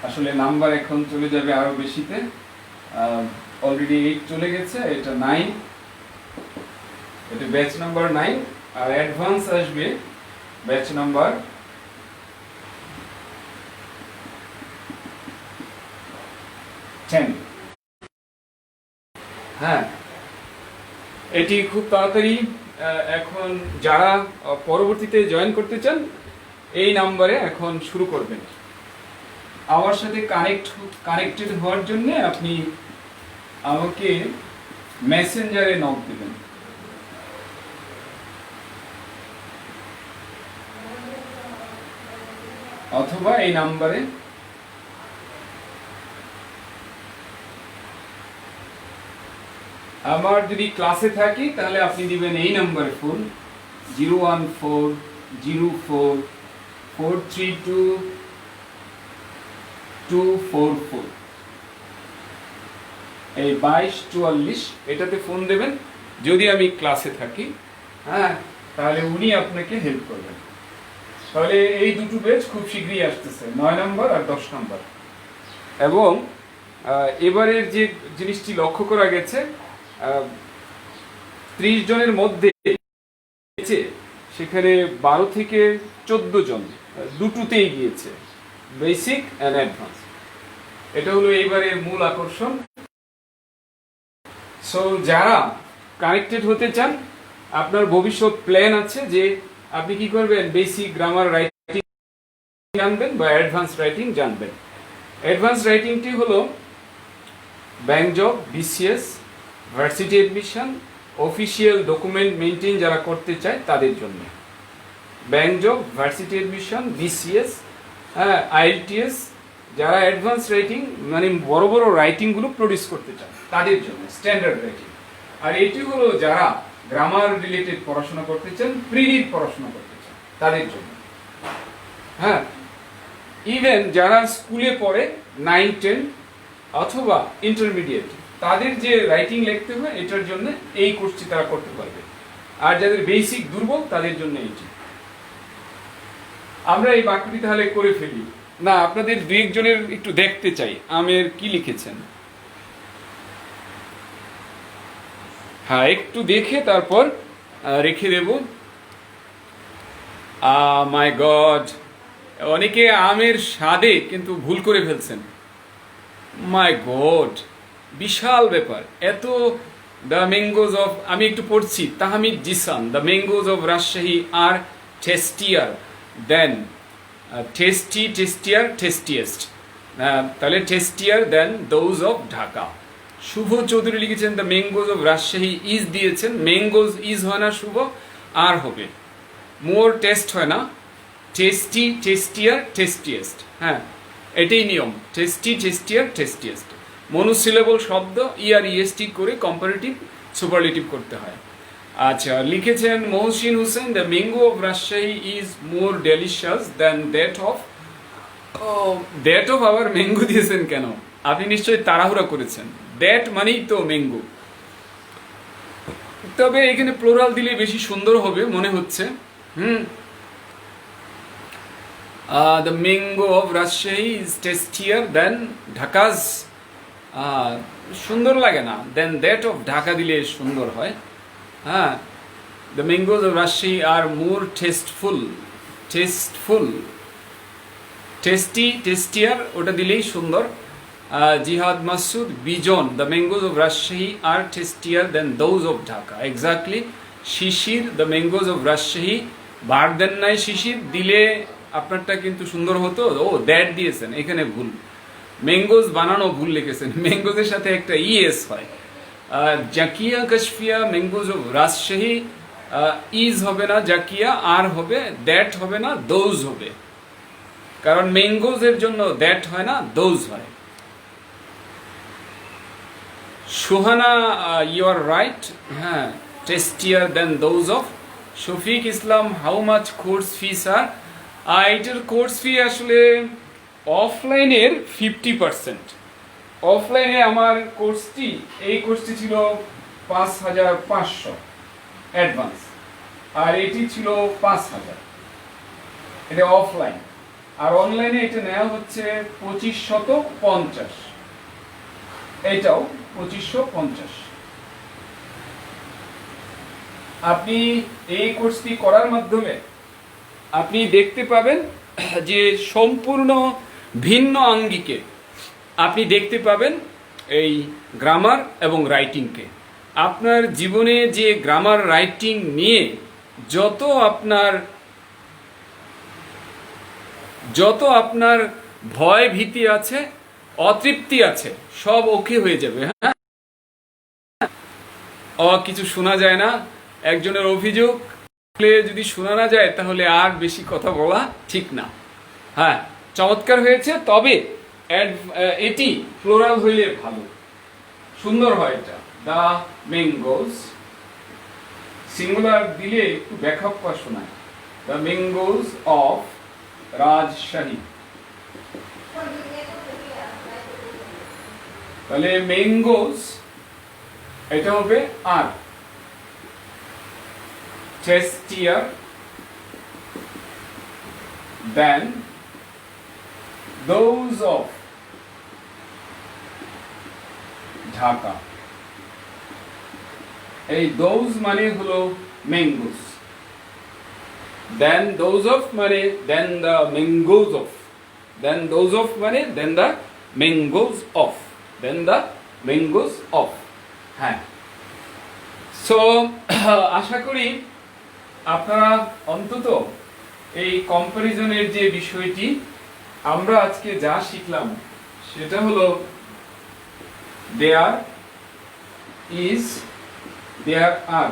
আসলে নাম্বার এখন চলে যাবে আরো বেশিতে। অলরেডি 8 চলে গেছে, এটা 9, এটা ব্যাচ নাম্বার 9। আর অ্যাডভান্স আসবে ব্যাচ নাম্বার 10। হ্যাঁ, এটি খুব তাড়াতাড়ি। এখন যারা পরবর্তীতে জয়েন করতে চান এই নাম্বারে এখন শুরু করবেন। আমার সাথে কানেক্টেড হওয়ার জন্য আপনি আমাকে মেসেঞ্জারে নক দিবেন, অথবা এই নাম্বারে। আমার যদি ক্লাসে থাকি তাহলে আপনি দিবেন এই নাম্বারে ফোন, 01404432244, এই 2244, এটাতে ফোন দেবেন যদি আমি ক্লাসে থাকি। হ্যাঁ, তাহলে উনি আপনাকে হেল্প করবেন। তাহলে এই দুটো ব্যাচ খুব শীঘ্রই আসতেছে, 9 নম্বর আর 10 নম্বর। এবং এবারের যে জিনিসটি লক্ষ্য করা গেছে, 30 জনের মধ্যে সেখানে 12 থেকে 14 জন দুটোতেই গিয়েছে, বেসিক এন্ড অ্যাডভান্স। এটা হলো এইবারের মূল আকর্ষণ। সো যারা কানেক্টেড হতে চান, আপনার ভবিষ্যৎ প্ল্যান আছে যে আপনি কি করবেন, বেসিক গ্রামার রাইটিং জানবেন বা অ্যাডভান্স রাইটিং জানবেন। অ্যাডভান্স রাইটিংটি হলো bank job, BCS, varsity admission, official document maintain যারা করতে চায় তাদের জন্য। Bank job, varsity admission, BCS, হ্যাঁ, আইএলটিএস, যারা অ্যাডভান্স রাইটিং মানে বড় বড় রাইটিংগুলো প্রডিউস করতে চায় তাদের জন্য স্ট্যান্ডার্ড রাইটিং। আর এটি হলো যারা গ্রামার রিলেটেড পড়াশোনা করতে চান, প্রিরিড পড়াশোনা করতে চান তাদের জন্য। হ্যাঁ, ইভেন যারা স্কুলে পড়ে 9, 10 অথবা ইন্টারমিডিয়েট, তাদের যে রাইটিং লিখতে হয় এটার জন্য এই কোর্সটি তারা করতে পারবে। আর যাদের বেসিক দুর্বল তাদের জন্য এটি। আমরা এই বাক্যটি তাহলে করে ফেলি না, আপনাদের দুই একজনের একটু দেখতে চাই আমের কি লিখেছেন। হ্যাঁ, একটু দেখে তারপর রেখে দেব। মাই গড, অনেকে আমের স্বাদে কিন্তু ভুল করে ফেলছেন। মাই গড, বিশাল ব্যাপার। এত দ্য ম্যাঙ্গোজ অফ, আমি একটু পড়ছি, Tahmid Jisan, the mangoes of Rajshahi are tastier than tastiest, তাহলে tastier than those of Dhaka. Shubho Chowdhury লিখেছেন the mangoes of Rajshahi is দিয়েছেন, ম্যাঙ্গোজ ইজ হয় না শুভ, আর হবে মোর টেস্ট হয় না, টেস্টি, টেস্টিয়ার, টেস্টিয়েস্ট। হ্যাঁ, এটাই নিয়ম, টেস্টি, টেস্টিয়ার, টেস্টিয়েস্ট। মনোসিলেবল শব্দ ইএসটি করে কম্পারেটিভ সুপারলেটিভ করতে হয়। আচ্ছা, লিখেছেন Mohsin Hossain the mango of Rajshahi is more delicious than that of আবার ম্যাঙ্গো দিয়েছেন কেন? আপনি নিশ্চয়ই তাড়াহুড়া করেছেন। দ্যাট মানেই তো ম্যাঙ্গো, তবে এখানে প্লোরাল দিলে বেশি সুন্দর হবে মনে হচ্ছে। The mango of Rajshahi is tastier than Dhaka's, সুন্দর লাগে না, দেন দ্যাট অফ ঢাকা দিলে সুন্দর হয়। হ্যাঁ, the mangoes of Rajshahi are more tasteful, tasty, tastier ওটা দিলেই সুন্দর। Jihad Masud Bijon the mangoes of Rajshahi are tastier than those of Dhaka, exactly. Shishir the mangoes of Rajshahi, বার দেন নাই শিশির, দিলে আপনারটা কিন্তু সুন্দর হতো। ও দ্যাট দিয়েছেন, এখানে ভুল, ম্যাঙ্গোজ বানানো ভুল লিখেছেন, ম্যাঙ্গোজের সাথে একটা ইএস হয়। Zakia Kashfia mangoes of Rajshahi, is হবে না জাকিয়া, আর হবে, দ্যাট হবে না, দোজ হবে, কারণ ম্যাঙ্গোজের জন্য দ্যাট হয় না, দোজ হয়। সুহানা, ইউ আর রাইট, হ্যাঁ, tastier than those of. Shafiq Islam, how much course fees are? এটার কোর্স ফি আসলে অফলাইনের 50%। অফলাইনে আমার কোর্সটি, এই কোর্সটি ছিল 5,500 অ্যাডভান্স, আর এটি ছিল 5,000, এটা অফলাইন। আর অনলাইনে এটা নেওয়া হচ্ছে 2,550, এটাও 2,550। আপনি এই কোর্সটি করার মাধ্যমে আপনি দেখতে পাবেন যে সম্পূর্ণ ভিন্ন আঙ্গিকে আপনি দেখতে পাবেন এই গ্রামার এবং রাইটিংকে। আপনার জীবনে যে গ্রামার রাইটিং নিয়ে যত আপনার ভয় ভীতি আছে, অতৃপ্তি আছে, সব ওকে হয়ে যাবে। হ্যাঁ, কিছু শোনা যায় না, একজনের অভিযোগ যদি শোনা না যায় তাহলে আর বেশি কথা বলা ঠিক না। হ্যাঁ, চমৎকার হয়েছে, তবে এটি ফ্লোরাল হইলে ভালো, সুন্দর হয় এটা। দ্য ম্যাঙ্গোজ, সিঙ্গুলার দিলে একটু ব্যাখ্যা শোনায়। দ্য ম্যাঙ্গোজ অফ রাজশাহী, তাহলে ম্যাঙ্গোজ এটা হবে are, tastier than those of Dhaka. এই দোজ মানে হলো ম্যাঙ্গোজ, দেন দোজ অফ মানে than the mangoes of, than those of মানে than the mangoes of, than the mangoes of. হ্যাঁ, সো আশা করি আপনারা অন্তত এই কম্পারিজনের যে বিষয়টি আমরা আজকে যা শিখলাম সেটা হলো দেয়ার ইজ দেয়ার আর,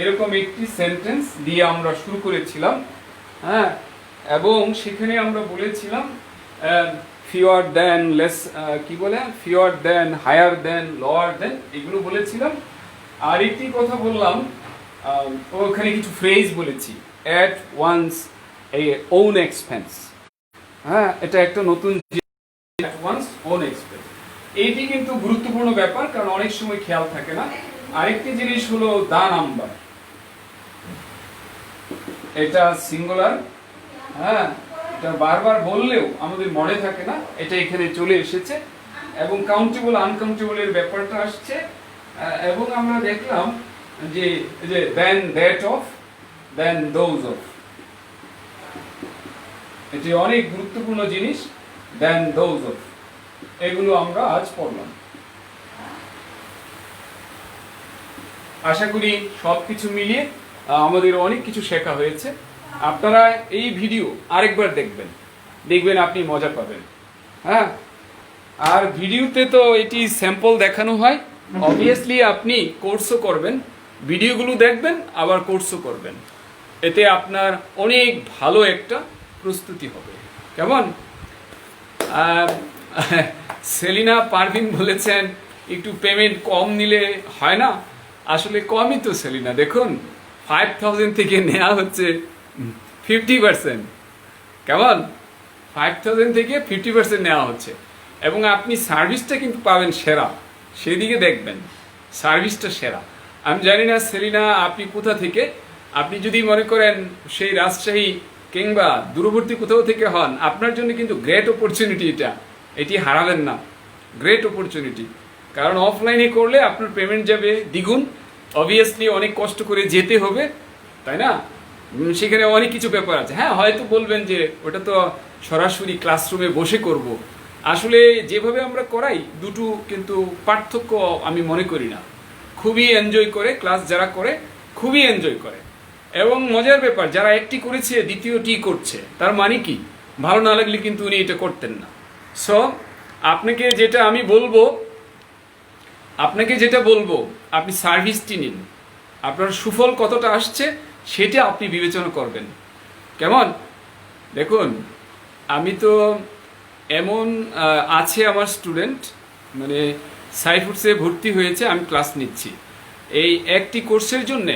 এরকম একটি সেন্টেন্স দিয়ে আমরা শুরু করেছিলাম। হ্যাঁ, এবং সেখানে আমরা বলেছিলাম ফিওয়ার দেন, লেস, কি বলে, ফিওয়ার দেন, হায়ার দেন, লোয়ার দেন, এগুলো বলেছিলাম। আর একটি কথা বললাম, ওখানে কিছু ফ্রেজ বলেছি, at one's a own expense. হ্যাঁ, এটা একটা নতুন অ্যাট ওয়ান্স ওন এক্সপেন্স। এইটি কিন্তু গুরুত্বপূর্ণ ব্যাপার, কারণ অনেক সময় খেয়াল থাকে না। আরেকটি জিনিস হলো দা নাম্বার, এটা সিঙ্গুলার। হ্যাঁ, এটা বারবার বললেও আমাদের মনে থাকে না, এটা এখানে চলে এসেছে। এবং কাউন্টেবল আনকাউন্টেবলের ব্যাপারটা আসছে। এবং আমরা দেখলাম যে than that of, than those of, এটি অনেক গুরুত্বপূর্ণ জিনিস। দেন দোজ অফ, এগুলো আমরা আজ পড়লাম। আশা করি সবকিছু মিলিয়ে আমাদের অনেক কিছু শেখা হয়েছে। আপনারা এই ভিডিও আরেকবার দেখবেন আপনি মজা পাবেন। হ্যাঁ, আর ভিডিওতে তো এটি স্যাম্পল দেখানো হয়, অবভিয়াসলি আপনি কোর্সও করবেন, ভিডিওগুলো দেখবেন আবার কোর্সও করবেন, এতে আপনার অনেক ভালো একটা প্রস্তুতি হবে। কেমন? সেলিনা পারভিন বলেছেন একটু পেমেন্ট কম নিলে হয় না। আসলে কমই তো সেলিনা, দেখুন 5000 থেকে নেওয়া হচ্ছে 50%। কেমন? 5000 থেকে 50% নেওয়া হচ্ছে, এবং আপনি সার্ভিসটা কিন্তু পাবেন সেরা, সেদিকে দেখবেন, সার্ভিসটা সেরা। আমি জানি না সেলিনা আপনি কোথা থেকে, আপনি যদি মনে করেন সেই রাজশাহী কিংবা দূরবর্তী কোথাও থেকে হন, আপনার জন্য কিন্তু গ্রেট অপরচুনিটি, এটি হারাবেন না, গ্রেট অপরচুনিটি। কারণ অফলাইনে করলে আপনার পেমেন্ট যাবে দ্বিগুণ, অবভিয়াসলি অনেক কষ্ট করে যেতে হবে, তাই না? সেখানে অনেক কিছু ব্যাপার আছে। হ্যাঁ, হয়তো বলবেন যে ওটা তো সরাসরি ক্লাসরুমে বসে করব। আসলে যেভাবে আমরা করাই দুটো কিন্তু পার্থক্য আমি মনে করি না। খুবই এনজয় করে ক্লাস যারা করে, খুবই এনজয় করে। এবং মজার ব্যাপার, যারা একটি করেছে দ্বিতীয়টি করছে, তার মানে কি, ভালো না লাগলে কিন্তু উনি এটা করতেন না। সো আপনাকে যেটা বলবো, আপনি সার্ভিসটি নিন, আপনার সুফল কতটা আসছে সেটা আপনি বিবেচনা করবেন। কেমন? দেখুন, আমি তো এমন আছে আমার স্টুডেন্ট, মানে সাইফুডসে ভর্তি হয়েছে, আমি ক্লাস নিচ্ছি, এই একটি কোর্সের জন্য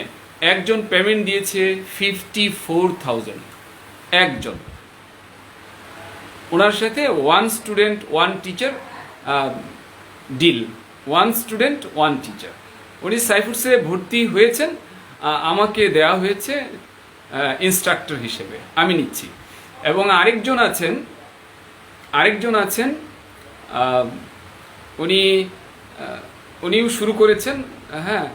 একজন পেমেন্ট দিয়েছে 54,000, একজন। ওনার সাথে one student one teacher deal, one student one teacher. উনি সাইফুডসে ভর্তি হয়েছেন, আমাকে দেওয়া হয়েছে ইনস্ট্রাক্টর হিসেবে, আমি নিচ্ছি। এবং আরেকজন আছেন উনিও শুরু করেছেন। হ্যাঁ,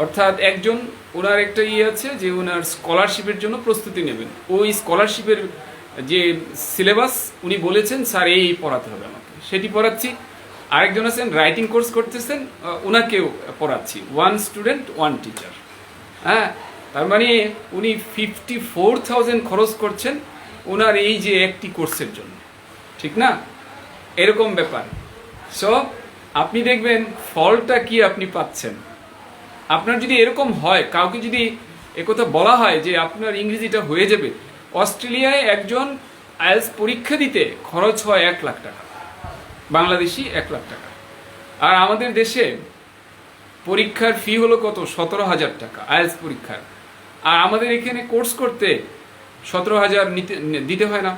অর্থাৎ একজন, ওনার একটা আছে যে ওনার স্কলারশিপের জন্য প্রস্তুতি নেবেন, ওই স্কলারশিপের যে সিলেবাস উনি বলেছেন স্যার এই পড়াতে হবে আমাকে, সেটি পড়াচ্ছি। আরেকজন আছেন রাইটিং কোর্স করতেছেন, ওনাকেও পড়াচ্ছি, ওয়ান স্টুডেন্ট ওয়ান টিচার। হ্যাঁ, তার মানে উনি 54,000 খরচ করছেন ওনার এই যে একটি কোর্সের জন্য, ঠিক না? এরকম ব্যাপার। সো আপনি দেখবেন ফলটা কি আপনি পাচ্ছেন। আপনার যদি এরকম হয়, কাউকে যদি একথা বলা হয় যে আপনার ইংরেজিটা হয়ে যাবে, অস্ট্রেলিয়ায় একজন আইএলটিএস পরীক্ষা দিতে খরচ হয় 1 লাখ টাকা, বাংলাদেশি 1 লাখ টাকা। আর আমাদের দেশে পরীক্ষার ফি হলো কত? 17,000 টাকা আইএলটিএস পরীক্ষার। আর আমাদের এখানে কোর্স করতে 17,000 দিতে হয় না।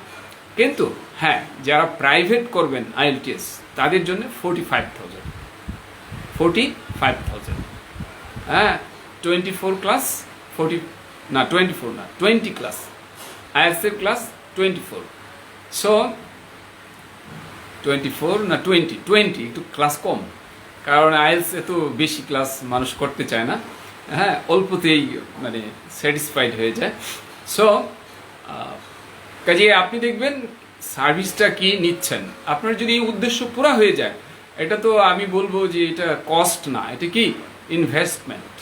কিন্তু হ্যাঁ, যারা প্রাইভেট করবেন আইএলটিএস তাদের জন্য 45,000। হ্যাঁ, 24 ক্লাস, 20 ক্লাস আইএলটিএস এর ক্লাস 24। সো 24 না 20 একটু ক্লাস কম, কারণ আইএলটিএস এত বেশি ক্লাস মানুষ করতে চায় না। হ্যাঁ, অল্পতেই মানে স্যাটিসফাইড হয়ে যায়। সো কাজে আপনি দেখবেন সার্ভিসটা কি নিচ্ছেন। আপনার যদি উদ্দেশ্য পুরা হয়ে যায়, এটা তো আমি বলবো যে এটা কস্ট না, এটা কি ইনভেস্টমেন্ট।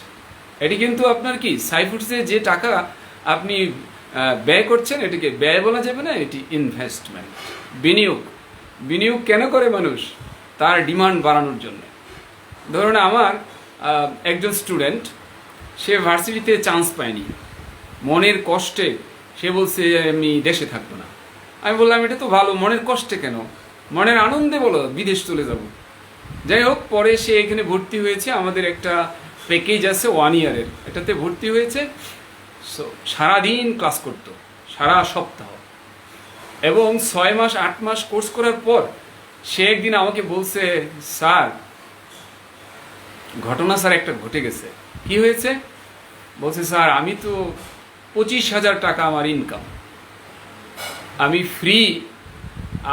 এটি কিন্তু আপনার কি সাইফুডসে যে টাকা আপনি ব্যয় করছেন, এটাকে ব্যয় বলা যাবে না, এটি ইনভেস্টমেন্ট, বিনিয়োগ কেন করে মানুষ? তার ডিমান্ড বাড়ানোর জন্য। ধরুন আমার একজন স্টুডেন্ট, সে ভার্সিটিতে চান্স পায়নি, মনের কষ্টে সে বলছে আমি দেশে থাকবো না। আমি বললাম এটা তো ভালো, মনের কষ্টে কেন, মনের আনন্দে বলো বিদেশ চলে যাব। যাই হোক, পরে সে এখানে ভর্তি হয়েছে, আমাদের একটা প্যাকেজ আছে 1 ইয়ারের, এটাতে ভর্তি হয়েছে। সো সারাদিন ক্লাস করতো, সারা সপ্তাহ, এবং 6 মাস 8 মাস কোর্স করার পর সে একদিন আমাকে বলছে, স্যার ঘটনা স্যার একটা ঘটে গেছে। কি হয়েছে? বলছে, স্যার আমি তো 25,000 টাকা আমার ইনকাম, আমি ফ্রি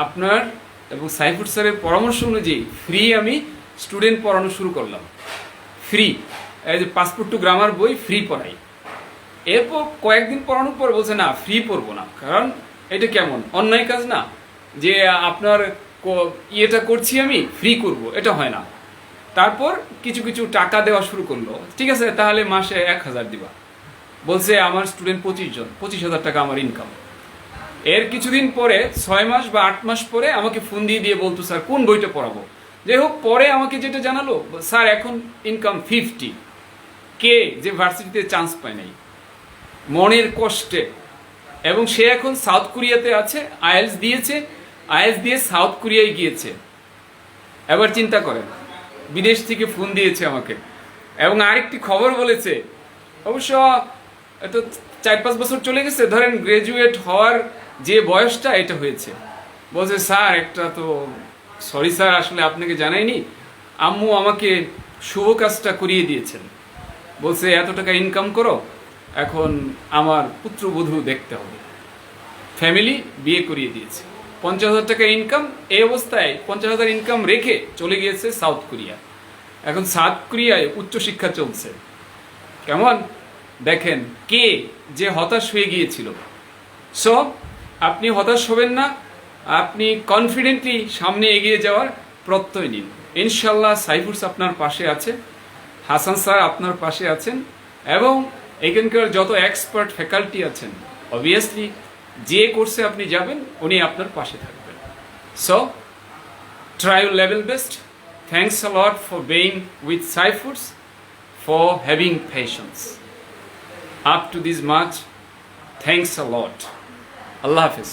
আপনার এবং সাইফুর স্যারের পরামর্শ অনুযায়ী ফ্রি আমি স্টুডেন্ট পড়ানো শুরু করলাম, ফ্রি, এই যে পাসপোর্ট টু গ্রামার বই ফ্রি পড়াই। এরপর কয়েকদিন পড়ানোর পর বলছে না, ফ্রি পড়বো না, কারণ এটা কেমন অন্যায় কাজ না যে আপনার ইয়েটা করছি আমি ফ্রি করব, এটা হয় না। তারপর কিছু কিছু টাকা দেওয়া শুরু করলো। ঠিক আছে, তাহলে মাসে 1,000 দিবা। বলছে আমার স্টুডেন্ট 25 জন, 25,000 টাকা আমার ইনকাম। এর কিছুদিন পরে 6 মাস বা 8 মাস পরে আমাকে ফোন দিয়ে বলতো, স্যার কোন বইটা পড়াবো। যাই হোক, পরে আমাকে যেটা জানালো, স্যার এখন ইনকাম 50। কে যে ভার্সিটিতে চান্স পায় নাই, মনের কষ্টে, এবং সে এখন সাউথ কোরিয়াতে আছে, আইএলস দিয়েছে, আইএলস দিয়ে সাউথ কোরিয়ায় গিয়েছে। এবার চিন্তা করেন, বিদেশ থেকে ফোন দিয়েছে আমাকে, এবং আরেকটি খবর বলেছে, অবশ্য এটা 4-5 বছর চলে গেছে, ধরেন গ্রাজুয়েট হওয়ার যে বয়সটা এটা হয়েছে। বলছে, স্যার একটা তো, সরি স্যার আসলে আপনাকে জানাইনি, আম্মু আমাকে শুভ কাজটা করিয়ে দিয়েছেন, বলছে এত টাকা ইনকাম করো, এখন আমার পুত্রবধূ দেখতে হবে। ফ্যামিলি বিয়ে করিয়ে দিয়েছে, 50,000 টাকা ইনকাম। এই অবস্থায় 50,000 ইনকাম রেখে চলে গিয়েছে সাউথ কোরিয়া। এখন সাউথ কোরিয়ায় উচ্চশিক্ষা চলছে। কেমন দেখেন, কে যে হতাশ হয়ে গিয়েছিল। সো আপনি হতাশ হবেন না, আপনি কনফিডেন্টলি সামনে এগিয়ে যাওয়ার প্রত্যয় নিন। ইনশাল্লাহ সাইফুর আপনার পাশে আছে, হাসান স্যার আপনার পাশে আছেন, এবং এখানকার যত এক্সপার্ট ফ্যাকাল্টি আছেন, অবভিয়াসলি যে কোর্সে আপনি যাবেন উনি আপনার পাশে থাকবেন। So try your level best. Thanks a lot for being with Cyphers, for having patience. Up to this much, thanks a lot. Allah Hafiz.